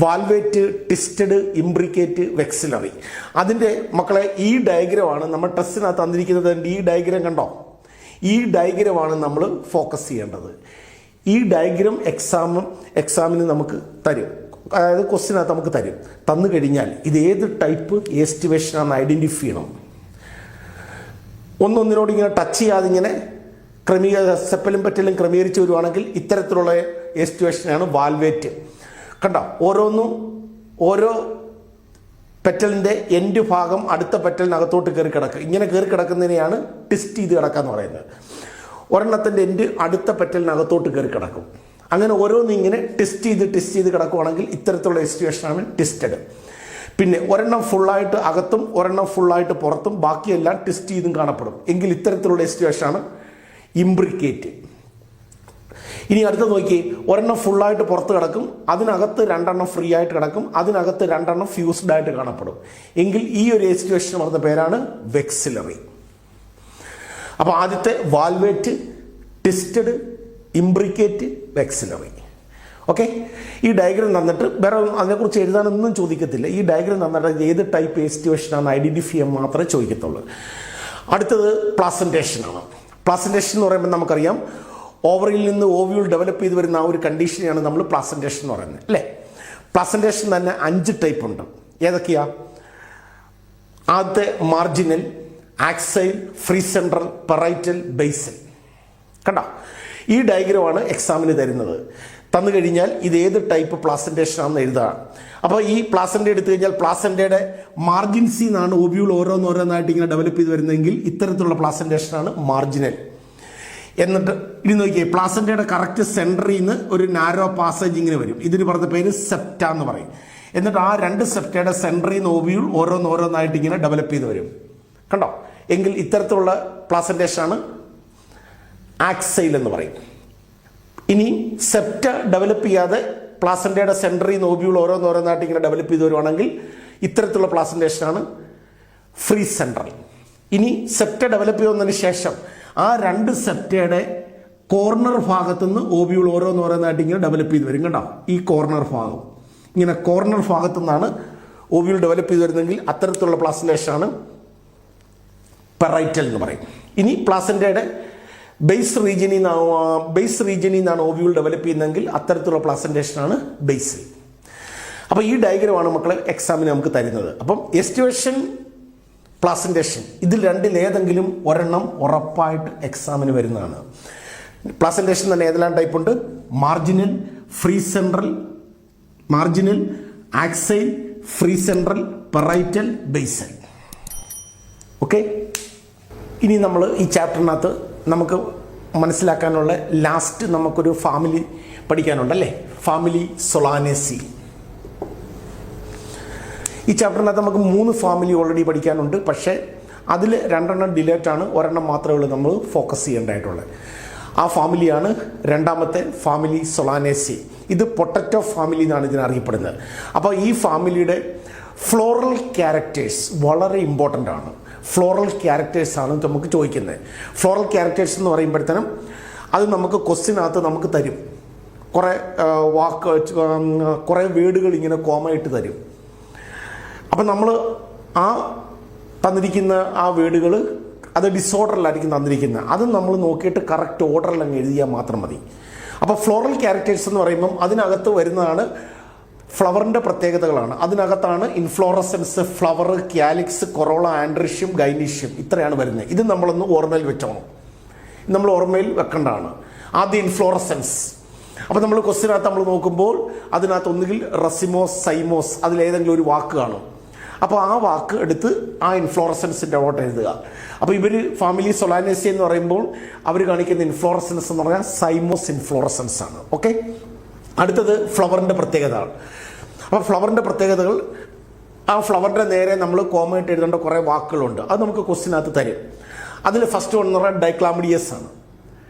വാൽവേറ്റ്, ട്വിസ്റ്റഡ്, ഇംബ്രിക്കേറ്റ്, വെക്സിലറി. അതിൻ്റെ മക്കളെ ഈ ഡയഗ്രമാണ് നമ്മൾ ടെസ്റ്റിനകത്ത് തന്നിരിക്കുന്നത്. ഈ ഡയഗ്രം കണ്ടോ? ഈ ഡയഗ്രമാണ് നമ്മൾ ഫോക്കസ് ചെയ്യേണ്ടത്. ഈ ഡയഗ്രം എക്സാമിന് നമുക്ക് തരും, അതായത് ക്വസ്റ്റിനകത്ത് നമുക്ക് തന്നു കഴിഞ്ഞാൽ ഇത് ഏത് ടൈപ്പ് എസ്റ്റിവേഷനാണെന്ന് ഐഡൻറ്റിഫൈ ചെയ്യണം. ഒന്നൊന്നിനോട് ഇങ്ങനെ ടച്ച് ചെയ്യാതെ ഇങ്ങനെ സെപ്പലും പെറ്റലും ക്രമീകരിച്ച് വരുവാണെങ്കിൽ ഇത്തരത്തിലുള്ള എസ്റ്റിവേഷനാണ് വാൽവേറ്റ്. കണ്ടോ, ഓരോ പെറ്റലിൻ്റെ എൻഡ് ഭാഗം അടുത്ത പെറ്റലിനകത്തോട്ട് കയറി കിടക്കുക. ഇങ്ങനെ കയറി കിടക്കുന്നതിനെയാണ് ട്വിസ്റ്റ് ചെയ്ത് കിടക്കുക എന്ന് പറയുന്നത്. ഒരെണ്ണത്തിൻ്റെ എൻഡ് അടുത്ത പെറ്റലിനകത്തോട്ട് കയറി കിടക്കും. അങ്ങനെ ഓരോന്നും ഇങ്ങനെ ട്വിസ്റ്റ് ചെയ്ത് കിടക്കുവാണെങ്കിൽ ഇത്തരത്തിലുള്ള എസ്റ്റിവേഷനാണ് ട്വിസ്റ്റഡ്. പിന്നെ ഒരെണ്ണം ഫുള്ളായിട്ട് അകത്തും ഒരെണ്ണം ഫുള്ളായിട്ട് പുറത്തും ബാക്കിയെല്ലാം ട്വിസ്റ്റ് ചെയ്തും കാണപ്പെടും എങ്കിൽ ഇത്തരത്തിലുള്ള എസ്റ്റിവേഷനാണ് ഇംബ്രിക്കേറ്റ്. ഇനി അടുത്ത നോക്കി, ഒരെണ്ണം ഫുള്ളായിട്ട് പുറത്ത് കിടക്കും, അതിനകത്ത് രണ്ടെണ്ണം ഫ്രീ ആയിട്ട് കിടക്കും, അതിനകത്ത് രണ്ടെണ്ണം ഫ്യൂസ്ഡ് ആയിട്ട് കാണപ്പെടും. എങ്കിൽ ഈ ഒരു സിറ്റുവേഷൻ പറഞ്ഞ പേരാണ് വെക്സിലറി. അപ്പോൾ ആദ്യത്തെ വാൽവേറ്റ്, ട്വിസ്റ്റഡ്, ഇംബ്രിക്കേറ്റ്, വെക്സിലറി. ഓക്കെ, ഈ ഡയഗ്രം തന്നിട്ട് വേറെ അതിനെക്കുറിച്ച് എഴുതാനൊന്നും ചോദിക്കത്തില്ല. ഈ ഡയഗ്രം തന്നിട്ട് ഏത് ടൈപ്പ് സിറ്റുവേഷനാണ് ഐഡന്റിഫൈ ചെയ്യാൻ മാത്രമേ ചോദിക്കത്തുള്ളൂ. അടുത്തത് പ്ലാസന്റേഷനാണ്. പ്ലാസന്റേഷൻ എന്ന് പറയുമ്പോൾ നമുക്കറിയാം, ഓവറിൽ നിന്ന് ഓവ്യൂൾ ഡെവലപ്പ് ചെയ്ത് വരുന്ന ആ ഒരു കണ്ടീഷനെയാണ് നമ്മൾ പ്ലാസന്റേഷൻ എന്ന് പറയുന്നത്, അല്ലേ? പ്ലാസന്റേഷൻ തന്നെ 5 ടൈപ്പ് ഉണ്ട്. ഏതൊക്കെയാ? ആദ്യത്തെ marginal, axile, free central, parietal, basal. കണ്ടോ? ഈ ഡയഗ്രമാണ് എക്സാമിന് തരുന്നത്. തന്നു കഴിഞ്ഞാൽ ഇത് ഏത് ടൈപ്പ് പ്ലാസന്റേഷൻ ആണെന്ന് എഴുതുക. അപ്പോൾ ഈ പ്ലാസന്റ എടുത്തു കഴിഞ്ഞാൽ പ്ലാസന്റയുടെ മാർജിൻസിൽ നിന്നാണ് ഓവ്യൂൾ ഓരോന്നോരോന്നായിട്ട് ഇങ്ങനെ ഡെവലപ്പ് ചെയ്ത് വരുന്നതെങ്കിൽ ഇത്തരത്തിലുള്ള പ്ലാസന്റേഷനാണ് മാർജിനൽ. എന്നിട്ട് ഇനി നോക്കിയേ, പ്ലാസന്റയുടെ കറക്റ്റ് സെൻറ്ററിൽ നിന്ന് ഒരു നാരോ പാസേജ് ഇങ്ങനെ വരും. ഇതിന് പറഞ്ഞ പേര് സെപ്റ്റ എന്ന് പറയും. എന്നിട്ട് ആ 2 സെപ്റ്റയുടെ സെൻറ്ററിൽ നിന്ന് ഓവ്യൂൾ ഓരോന്നോരോന്നായിട്ട് ഇങ്ങനെ ഡെവലപ്പ് ചെയ്ത് വരും. കണ്ടോ? എങ്കിൽ ഇത്തരത്തിലുള്ള പ്ലാസന്റേഷനാണ് ആക്സൈൽ എന്ന് പറയും. ഇനി സെപ്റ്റ ഡെവലപ്പ് ചെയ്യാതെ പ്ലാസന്റയുടെ സെൻറ്ററിൽ നിന്ന് ഓവ്യൂൾ ഓരോന്നോരോന്നായിട്ട് ഇങ്ങനെ ഡെവലപ്പ് ചെയ്ത് വരുവാണെങ്കിൽ ഇത്തരത്തിലുള്ള പ്ലാസന്റേഷനാണ് ഫ്രീ സെൻട്രൽ. ഇനി സെപ്റ്റ ഡെവലപ്പ് ചെയ്യുന്നതിന് ശേഷം ആ 2 സെപ്റ്റയുടെ കോർണർ ഭാഗത്തുനിന്ന് ഓവ്യൂൾ ഓരോന്നോരോന്നായിട്ട് ഇങ്ങനെ ഡെവലപ്പ് ചെയ്ത് വരും. കണ്ടോ? ഈ കോർണർ ഭാഗം ഇങ്ങനെ കോർണർ ഭാഗത്തു നിന്നാണ് ഓവ്യൂൾ ഡെവലപ്പ് ചെയ്ത് വരുന്നതെങ്കിൽ അത്തരത്തിലുള്ള പ്ലാസന്റേഷനാണ് പെറൈറ്റൽ എന്ന് പറയും. ഇനി പ്ലാസന്റയുടെ ബേസ് റീജിയനിൽ നിന്നാണ് ഓവ്യൂൾ ഡെവലപ്പ് ചെയ്യുന്നതെങ്കിൽ അത്തരത്തിലുള്ള പ്ലാസന്റേഷനാണ് ബേസിൽ. അപ്പോൾ ഈ ഡയഗ്രമാണ് മക്കളെ എക്സാമിന് നമുക്ക് തരുന്നത്. അപ്പം എസ്റ്റിവേഷൻ, പ്ലാസന്റേഷൻ, ഇതിൽ രണ്ടിലേതെങ്കിലും ഒരെണ്ണം ഉറപ്പായിട്ട് എക്സാമിന് വരുന്നതാണ്. പ്ലാസന്റേഷൻ തന്നെ ഏതെല്ലാം ടൈപ്പ് ഉണ്ട്? Marginal, free central, marginal, axile, free central, parietal, basal. Okay, ഇനി നമ്മൾ ഈ ചാപ്റ്ററിനകത്ത് നമുക്ക് മനസ്സിലാക്കാനുള്ള ലാസ്റ്റ് നമുക്കൊരു ഫാമിലി പഠിക്കാനുണ്ടല്ലേ, ഫാമിലി സൊളാനേസി. ഈ ചാപ്റ്ററിനകത്ത് നമുക്ക് 3 ഫാമിലി ഓൾറെഡി പഠിക്കാനുണ്ട്. പക്ഷേ അതിൽ 2 ഡിലേറ്റ് ആണ്, ഒരെണ്ണം മാത്രമേ ഉള്ളൂ നമ്മൾ ഫോക്കസ് ചെയ്യേണ്ടതായിട്ടുള്ളത്. ആ ഫാമിലിയാണ് രണ്ടാമത്തെ ഫാമിലി സൊളാനേസി. ഇത് പൊട്ടറ്റോ ഫാമിലി എന്നാണ് ഇതിനറിയപ്പെടുന്നത്. അപ്പോൾ ഈ ഫാമിലിയുടെ ഫ്ലോറൽ ക്യാരക്ടേഴ്സ് വളരെ ഇമ്പോർട്ടൻ്റ് ആണ്. ഫ്ലോറൽ ക്യാരക്ടേഴ്സാണ് നമുക്ക് ചോദിക്കുന്നത്. ഫ്ലോറൽ ക്യാരക്ടേഴ്സ് എന്ന് പറയുമ്പോഴത്തേനും അത് നമുക്ക് ക്വസ്റ്റ്യനകത്ത് നമുക്ക് തരും. കുറേ വേർഡുകൾ ഇങ്ങനെ കോമയായിട്ട് തരും. അപ്പം നമ്മൾ ആ തന്നിരിക്കുന്ന ആ വേർഡുകൾ അത് ഡിസോർഡറിലായിരിക്കും തന്നിരിക്കുന്നത്. അത് നമ്മൾ നോക്കിയിട്ട് കറക്റ്റ് ഓർഡറിൽ അങ്ങ് എഴുതിയാൽ മാത്രം മതി. അപ്പോൾ ഫ്ലോറൽ ക്യാരക്ടേഴ്സ് എന്ന് പറയുമ്പം അതിനകത്ത് വരുന്നതാണ് ഫ്ലവറിൻ്റെ പ്രത്യേകതകളാണ്. അതിനകത്താണ് ഇൻഫ്ലോറസൻസ്, ഫ്ലവർ, ക്യാലിക്സ്, കൊറോള, ആൻഡ്രിഷ്യം, ഗൈനീഷ്യം, ഇത്രയാണ് വരുന്നത്. ഇത് നമ്മളൊന്ന് ഓർമ്മയിൽ വെച്ചോണം. നമ്മൾ ഓർമ്മയിൽ വെക്കേണ്ടതാണ്. ആദ്യം ഇൻഫ്ലോറസൻസ്. അപ്പോൾ നമ്മൾ ക്വസ്റ്റ്യനകത്ത് നമ്മൾ നോക്കുമ്പോൾ അതിനകത്ത് ഒന്നുകിൽ റസിമോസ്, സൈമോസ്, അതിലേതെങ്കിലും ഒരു വാക്ക് കാണും. അപ്പോൾ ആ വാക്ക് എടുത്ത് ആ ഇൻഫ്ലോറസൻസിൻ്റെ ഓട്ട് എഴുതുക. അപ്പോൾ ഇവർ ഫാമിലി സൊളാനേസി എന്ന് പറയുമ്പോൾ അവർ കാണിക്കുന്ന ഇൻഫ്ലോറസൻസ് എന്ന് പറഞ്ഞാൽ സൈമോസ് ഇൻഫ്ലോറസൻസ് ആണ്. ഓക്കെ, അടുത്തത് ഫ്ലവറിൻ്റെ പ്രത്യേകത. അപ്പോൾ ഫ്ലവറിൻ്റെ പ്രത്യേകതകൾ, ആ ഫ്ലവറിൻ്റെ നേരെ നമ്മൾ കോമയായിട്ട് എഴുതേണ്ട കുറേ വാക്കുകളുണ്ട്. അത് നമുക്ക് ക്വസ്റ്റ്യനകത്ത് തരും. അതിൽ ഫസ്റ്റ് എന്ന് പറഞ്ഞാൽ ഡൈക്ലാമിഡിയസ് ആണ്.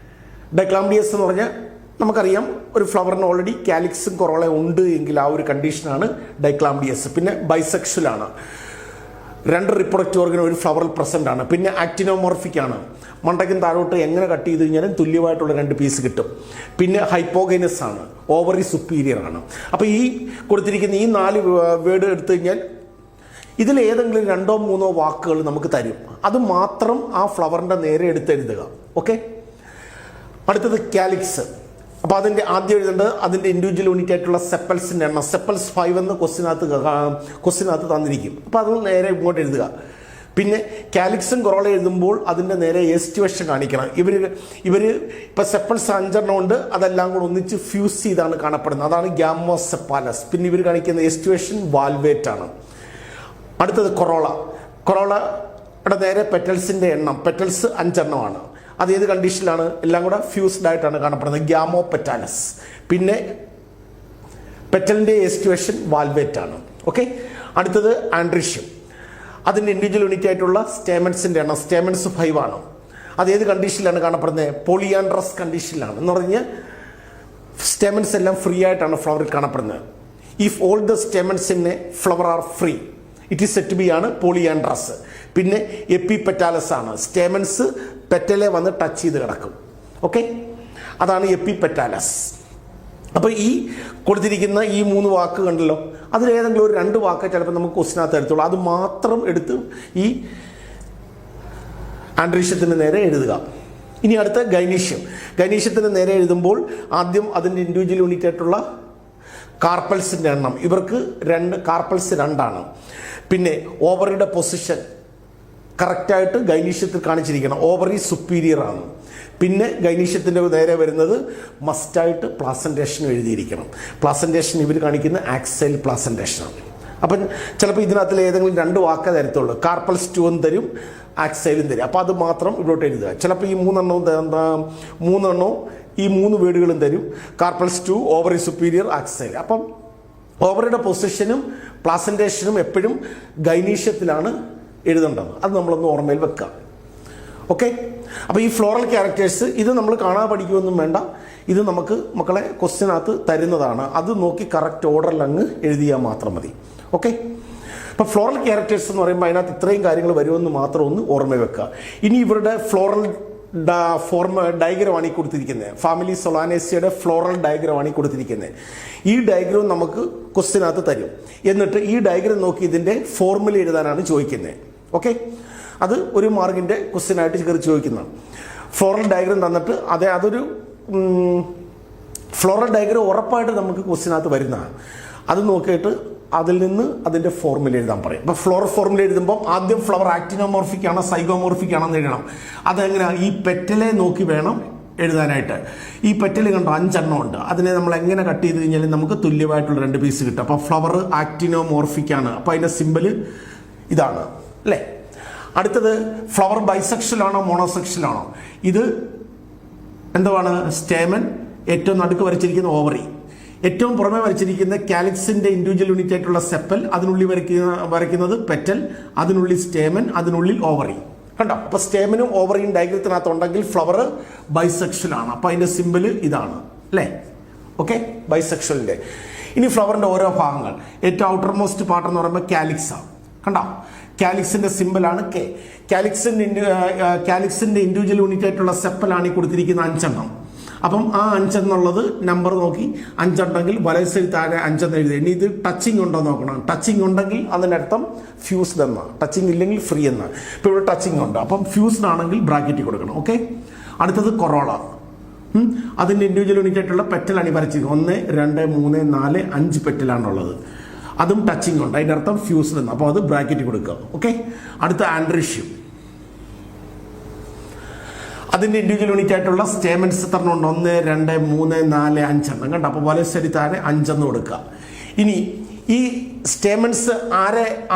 ഡൈക്ലാമിഡിയസ് എന്ന് പറഞ്ഞാൽ നമുക്കറിയാം ഒരു ഫ്ലവറിന് ഓൾറെഡി കാലിക്സും കൊറോളയും ഉണ്ട് എങ്കിൽ ആ ഒരു കണ്ടീഷനാണ് ഡൈക്ലാമിഡിയസ്. പിന്നെ ബൈസെക്ഷലാണ്, 2 റിപ്രൊഡക്റ്റീവ് ഓർഗൻ ഒരു ഫ്ലവറിൽ പ്രസൻ്റ് ആണ്. പിന്നെ ആക്ടിനോമോർഫിക് ആണ്, മണ്ടയ്ക്കും താഴോട്ട് എങ്ങനെ കട്ട് ചെയ്ത് കഴിഞ്ഞാലും തുല്യമായിട്ടുള്ള 2 പീസ് കിട്ടും. പിന്നെ ഹൈപ്പോഗൈനസ് ആണ്, ഓവറി സുപ്പീരിയർ ആണ്. അപ്പോൾ ഈ കൊടുത്തിരിക്കുന്ന ഈ 4 വേർഡ് എടുത്തു കഴിഞ്ഞാൽ ഇതിൽ ഏതെങ്കിലും 2ഓ 3ഓ വാക്കുകൾ നമുക്ക് തരും. അത് മാത്രം ആ ഫ്ലവറിൻ്റെ നേരെ എടുത്തെഴുതുക. ഓക്കെ, അടുത്തത് കാലിക്സ്. അപ്പോൾ അതിൻ്റെ ആദ്യം എഴുതേണ്ടത് അതിൻ്റെ ഇൻഡിവിജ്വൽ യൂണിറ്റ് ആയിട്ടുള്ള സെപ്പൽസിൻ്റെ എണ്ണം. സെപ്പൽസ് 5 എന്ന് ക്വസ്റ്റ്യനകത്ത് തന്നിരിക്കും. അപ്പോൾ അത് നേരെ ഇങ്ങോട്ട് എഴുതുക. പിന്നെ കാലിക്സും കൊറോള എഴുതുമ്പോൾ അതിൻ്റെ നേരെ എസ്റ്റുവേഷൻ കാണിക്കണം. ഇവർ ഇപ്പോൾ സെപ്പൽസ് 5 ഉണ്ട്, അതെല്ലാം കൂടെ ഒന്നിച്ച് ഫ്യൂസ് ചെയ്താണ് കാണപ്പെടുന്നത്. അതാണ് ഗ്യാമോസെപ്പാലസ്. പിന്നെ ഇവർ കാണിക്കുന്ന എസ്റ്റുവേഷൻ വാൽവേറ്റ് ആണ്. അടുത്തത് കൊറോളയുടെ നേരെ പെറ്റൽസിൻ്റെ എണ്ണം. പെറ്റൽസ് 5 ആണ്. അത് ഏത് കണ്ടീഷനിലാണ്? എല്ലാം കൂടെ ഫ്യൂസ്ഡ് ആയിട്ടാണ് കാണപ്പെടുന്നത്, ഗ്യാമോ പെറ്റാലസ്. പിന്നെ പെറ്റലിൻ്റെ എസ്റ്റുവേഷൻ വാൽവേറ്റ് ആണ്. ഓക്കെ, അടുത്തത് ആൻഡ്രിഷ്യം. അതിൻ്റെ ഇൻഡിവിജ്വൽ യൂണിറ്റ് ആയിട്ടുള്ള സ്റ്റേമൻസിൻ്റെ എണ്ണം. സ്റ്റേമൻസ് 5 ആണ്. അത് ഏത് കണ്ടീഷനിലാണ് കാണപ്പെടുന്നത്? പോളിയാൻഡ്രസ് കണ്ടീഷനിലാണ്. എന്ന് പറഞ്ഞാൽ സ്റ്റെമൻസ് എല്ലാം ഫ്രീ ആയിട്ടാണ് ഫ്ലവറിൽ കാണപ്പെടുന്നത്. If all the stamens in a flower are free it is said be ആണ് പോളിയാൻഡ്രസ്. പിന്നെ എപ്പിപെറ്റാലസ് ആണ്, സ്റ്റെമൻസ് പെറ്റലെ വന്ന് ടച്ച് ചെയ്ത് കിടക്കും. ഓക്കെ, അതാണ് എപ്പിപെറ്റാലസ്. അപ്പോൾ ഈ കൊടുത്തിരിക്കുന്ന ഈ 3 വാക്ക് കണ്ടല്ലോ, അതിലേതെങ്കിലും ഒരു 2 വാക്ക് ചിലപ്പോൾ നമുക്ക് ക്വസ്റ്റിനകത്ത് എടുത്തുള്ളൂ. അത് മാത്രം എടുത്ത് ഈ ആൻഡ്രീഷ്യത്തിന് നേരെ എഴുതുക. ഇനി അടുത്ത ഗൈനീഷ്യം. ഗൈനീഷ്യത്തിന് നേരെ എഴുതുമ്പോൾ ആദ്യം അതിൻ്റെ ഇൻഡിവിജ്വൽ യൂണിറ്റ് ആയിട്ടുള്ള കാർപ്പൽസിൻ്റെ എണ്ണം. ഇവർക്ക് കാർപ്പൽസ് 2 ആണ്. പിന്നെ ഓവറിയുടെ പൊസിഷൻ കറക്റ്റായിട്ട് ഗൈനീഷ്യത്തിൽ കാണിച്ചിരിക്കണം. ഓവറി സുപ്പീരിയർ ആണ്. പിന്നെ ഗൈനീഷ്യത്തിൻ്റെ നേരെ വരുന്നത് മസ്റ്റായിട്ട് പ്ലാസൻറ്റേഷൻ എഴുതിയിരിക്കണം. പ്ലാസൻറ്റേഷൻ ഇവർ കാണിക്കുന്ന ആക്സൈൽ പ്ലാസൻറ്റേഷനാണ്. അപ്പം ചിലപ്പോൾ ഇതിനകത്തിൽ ഏതെങ്കിലും 2 വാക്കേ തരത്തുള്ളൂ. കാർപ്പൽസ് 2 എന്ന് തരും, ആക്സൈലും തരും. അപ്പോൾ അത് മാത്രം ഇവിടോട്ട് എഴുതുക. ചിലപ്പോൾ ഈ 3 എണ്ണവും ഈ 3 വേർഡുകളും തരും. Carpels 2, ovary superior, axial. അപ്പം ഓവറിയുടെ പൊസിഷനും പ്ലാസൻറ്റേഷനും എപ്പോഴും ഗൈനീഷ്യത്തിലാണ് എഴുതേണ്ടത്. അത് നമ്മളൊന്ന് ഓർമ്മയിൽ വെക്കുക. ഓക്കെ, അപ്പോൾ ഈ ഫ്ലോറൽ ക്യാരക്ടേഴ്സ് ഇത് നമ്മൾ കാണാതെ പഠിക്കുകയൊന്നും വേണ്ട. ഇത് നമുക്ക് മക്കളെ ക്വസ്റ്റ്യനകത്ത് തരുന്നതാണ്. അത് നോക്കി കറക്റ്റ് ഓർഡറിൽ അങ്ങ് എഴുതിയാൽ മാത്രം മതി. ഓക്കെ, അപ്പോൾ ഫ്ലോറൽ ക്യാരക്ടേഴ്സ് എന്ന് പറയുമ്പോൾ അതിനകത്ത് ഇത്രയും കാര്യങ്ങൾ വരുമെന്ന് മാത്രം ഒന്ന് ഓർമ്മ വെക്കുക. ഇനി ഇവരുടെ ഫ്ലോറൽ ഡയഗ്രമാണ് ഈ കൊടുത്തിരിക്കുന്നത്. ഫാമിലി സൊളാനേസിയുടെ ഫ്ലോറൽ ഡയഗ്രമാണ് ഈ കൊടുത്തിരിക്കുന്നത്. ഈ ഡയഗ്രം നമുക്ക് ക്വസ്റ്റ്യനകത്ത് തരും. എന്നിട്ട് ഈ ഡയഗ്രം നോക്കി ഇതിൻ്റെ ഫോർമുല എഴുതാനാണ് ചോദിക്കുന്നത്. ഓക്കെ, അത് 1 മാർക്കിൻ്റെ ക്വസ്റ്റ്യനായിട്ട് കയറി ചോദിക്കുന്നതാണ്. ഫ്ലോറൽ ഡയഗ്രം തന്നിട്ട് അതൊരു ഫ്ലോറൽ ഡയഗ്രം ഉറപ്പായിട്ട് നമുക്ക് ക്വസ്റ്റ്യനകത്ത് വരുന്നതാണ്. അത് നോക്കിയിട്ട് അതിൽ നിന്ന് അതിൻ്റെ ഫോർമുല എഴുതാൻ പറയും. അപ്പോൾ ഫ്ലോറൽ ഫോർമുല എഴുതുമ്പോൾ ആദ്യം ഫ്ലവർ ആക്റ്റിനോമോർഫിക് ആണോ സൈഗോമോർഫിക് ആണോ എന്ന് എഴുതണം. അതെങ്ങനെയാണ്? ഈ പെറ്റലെ നോക്കി വേണം എഴുതാനായിട്ട്. ഈ പെറ്റൽ കണ്ടോ 5 എണ്ണം ഉണ്ട്. അതിനെ നമ്മൾ എങ്ങനെ കട്ട് ചെയ്ത് കഴിഞ്ഞാൽ നമുക്ക് തുല്യമായിട്ടുള്ള 2 പീസ് കിട്ടും. അപ്പോൾ ഫ്ലവർ ആക്റ്റിനോമോർഫിക് ആണ്. അപ്പോൾ അതിൻ്റെ സിമ്പിൾ ഇതാണ് അല്ലേ. അടുത്തത് ഫ്ലവർ ബൈസെക്ഷൽ ആണോ മോണോസെക്ഷൽ ആണോ? ഇത് എന്തുവാണ്? സ്റ്റേമൻ, ഏറ്റവും നടുക്ക് വരച്ചിരിക്കുന്ന ഓവറി, ഏറ്റവും പുറമെ വരച്ചിരിക്കുന്ന കാലിക്സിന്റെ ഇൻഡിവിജ്വൽ യൂണിറ്റ് ആയിട്ടുള്ള സെപ്പൽ, അതിനുള്ളിൽ വരയ്ക്കുന്നത് പെറ്റൽ, അതിനുള്ളിൽ സ്റ്റേമൻ, അതിനുള്ളിൽ ഓവറി. കണ്ടോ? അപ്പൊ സ്റ്റേമനും ഓവറിയും ഡയഗ്രത്തിനകത്തുണ്ടെങ്കിൽ ഫ്ലവർ ബൈസെക്ഷൽ ആണ്. അപ്പൊ അതിന്റെ സിമ്പിൾ ഇതാണ് അല്ലേ. ഓക്കെ, ബൈസെക്ഷലിന്റെ. ഇനി ഫ്ലവറിന്റെ ഓരോ ഭാഗങ്ങൾ. ഏറ്റവും ഔട്ടർ മോസ്റ്റ് പാർട്ട് എന്ന് പറയുമ്പോൾ കാലിക്സ് ആണ്. കണ്ടോ? കാലിക്സിന്റെ സിമ്പിളാണ് കെ. കാലിക്സിന്റെ ഇൻഡിവിജ്വൽ യൂണിറ്റ് ആയിട്ടുള്ള സെപ്പലാണ് ഈ കൊടുത്തിരിക്കുന്ന 5 എണ്ണം. അപ്പം ആ 5 എന്നുള്ളത് നമ്പർ നോക്കി 5 ഉണ്ടെങ്കിൽ വലത് താഴെ 5 എന്ന് എഴുതി. ഇനി ഇത് ടച്ചിങ് ഉണ്ടോ നോക്കണം. ടച്ചിങ് ഉണ്ടെങ്കിൽ അതിനർത്ഥം ഫ്യൂസ്ഡ് എന്നാണ്. ടച്ചിങ് ഇല്ലെങ്കിൽ ഫ്രീ എന്നാണ്. ഇപ്പോൾ ഇവിടെ ടച്ചിങ് ഉണ്ട്, അപ്പം ഫ്യൂസ്ഡ് ആണെങ്കിൽ ബ്രാക്കറ്റ് കൊടുക്കണം. ഓക്കെ, അടുത്തത് കൊറോള. അതിൻ്റെ ഇൻഡിവിജ്വൽ യൂണിറ്റ് ആയിട്ടുള്ള പെറ്റലാണ് ഈ വരച്ചിരിക്കുന്നത്. 1, 2, 3, 4, 5 പെറ്റലാണുള്ളത്. അതും ടച്ചിങ് ഉണ്ട്, അതിൻ്റെ അർത്ഥം ഫ്യൂസ്ഡ് എന്ന്. അപ്പോൾ അത് ബ്രാക്കറ്റ് കൊടുക്കുക. ഓക്കെ, അടുത്ത ആൻഡ്രീഷ്യം. അതിൻ്റെ ഇൻഡിവിജ്വൽ യൂണിറ്റ് ആയിട്ടുള്ള സ്റ്റേമൻസ് എത്ര ഉണ്ട്? 1, 2, 3, 4, 5 എണ്ണം. കണ്ടോ? അപ്പോൾ വലത് താഴെ 5 എന്ന് കൊടുക്കുക. ഇനി ഈ സ്റ്റേമൻസ്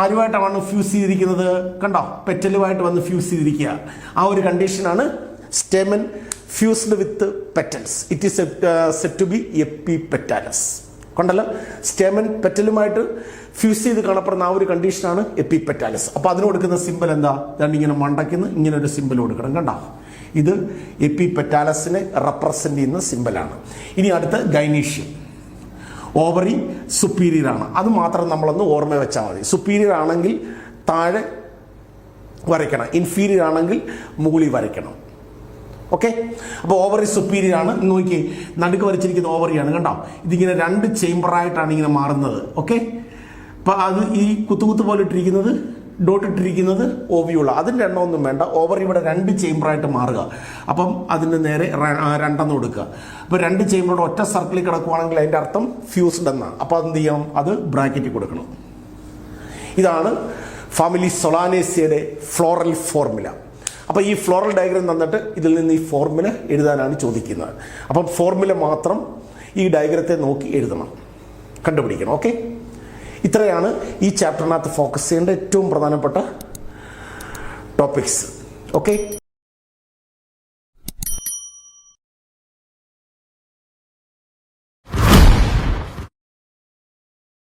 ആരുമായിട്ടാണ് ഫ്യൂസ് ചെയ്തിരിക്കുന്നത്? കണ്ടോ? പെറ്റലുമായിട്ട് വന്ന് ഫ്യൂസ് ചെയ്തിരിക്കുക. ആ ഒരു കണ്ടീഷനാണ് stamen fused with petals. It is said to be epipetalous. കണ്ടല്ലോ, സ്റ്റേമൻ പെറ്റലുമായിട്ട് ഫ്യൂസ് ചെയ്ത് കാണപ്പെടുന്ന ആ ഒരു കണ്ടീഷനാണ് എപ്പിപെറ്റാലസ്. അപ്പോൾ അതിന് കൊടുക്കുന്ന സിമ്പിൾ എന്താ? ഇങ്ങനെ മണ്ടയ്ക്കുന്ന ഇങ്ങനെ ഒരു സിമ്പിൾ കൊടുക്കണം. കണ്ടോ? ഇത് എപ്പിപെറ്റാലസിനെ റെപ്രസെന്റ് ചെയ്യുന്ന സിമ്പിളാണ്. ഇനി അടുത്ത ഗൈനീഷ്യം. ഓവറി സുപ്പീരിയർ ആണ്. അത് മാത്രം നമ്മളൊന്ന് ഓർമ്മ വെച്ചാൽ മതി. സുപ്പീരിയർ ആണെങ്കിൽ താഴെ വരയ്ക്കണം, ഇൻഫീരിയർ ആണെങ്കിൽ മുകളിൽ വരയ്ക്കണം. ഓക്കെ, അപ്പോൾ ഓവറി സുപ്പീരിയർ ആണ്. നോക്കി നടുക്ക് വരച്ചിരിക്കുന്ന ഓവറിയാണ്. കണ്ടോ? ഇതിങ്ങനെ 2 ചേംബറായിട്ടാണ് ഇങ്ങനെ മാറുന്നത്. ഓക്കെ, അപ്പം അത് ഈ കുത്തുകുത്ത് പോലെ ഇട്ടിരിക്കുന്നത്, ഡോട്ട് ഇട്ടിരിക്കുന്നത് ഓവിയുള്ള. അതിൻ്റെ എണ്ണമൊന്നും വേണ്ട. ഓവറി ഇവിടെ 2 ചേംബറായിട്ട് മാറുക. അപ്പം അതിന് നേരെ 2 കൊടുക്കുക. അപ്പോൾ 2 ചേംബറോട് ഒറ്റ സർക്കിളിൽ കിടക്കുവാണെങ്കിൽ അതിൻ്റെ അർത്ഥം ഫ്യൂസ്ഡ് എന്നാണ്. അപ്പോൾ അതെന്ത് ചെയ്യണം? അത് ബ്രാക്കറ്റ് കൊടുക്കണം. ഇതാണ് ഫാമിലി സൊളാനേസിയുടെ ഫ്ലോറൽ ഫോർമുല. അപ്പോൾ ഈ ഫ്ലോറൽ ഡയഗ്രം തന്നിട്ട് ഇതിൽ നിന്ന് ഈ ഫോർമുല എഴുതാനാണ് ചോദിക്കുന്നത്. അപ്പം ഫോർമുല മാത്രം ഈ ഡയഗ്രത്തെ നോക്കി എഴുതണം, കണ്ടുപിടിക്കണം. ഓക്കെ, ഇത്രയാണ് ഈ ചാപ്റ്ററിനകത്ത് ഫോക്കസ് ചെയ്യേണ്ട ഏറ്റവും പ്രധാനപ്പെട്ട ടോപ്പിക്സ്. ഓക്കെ.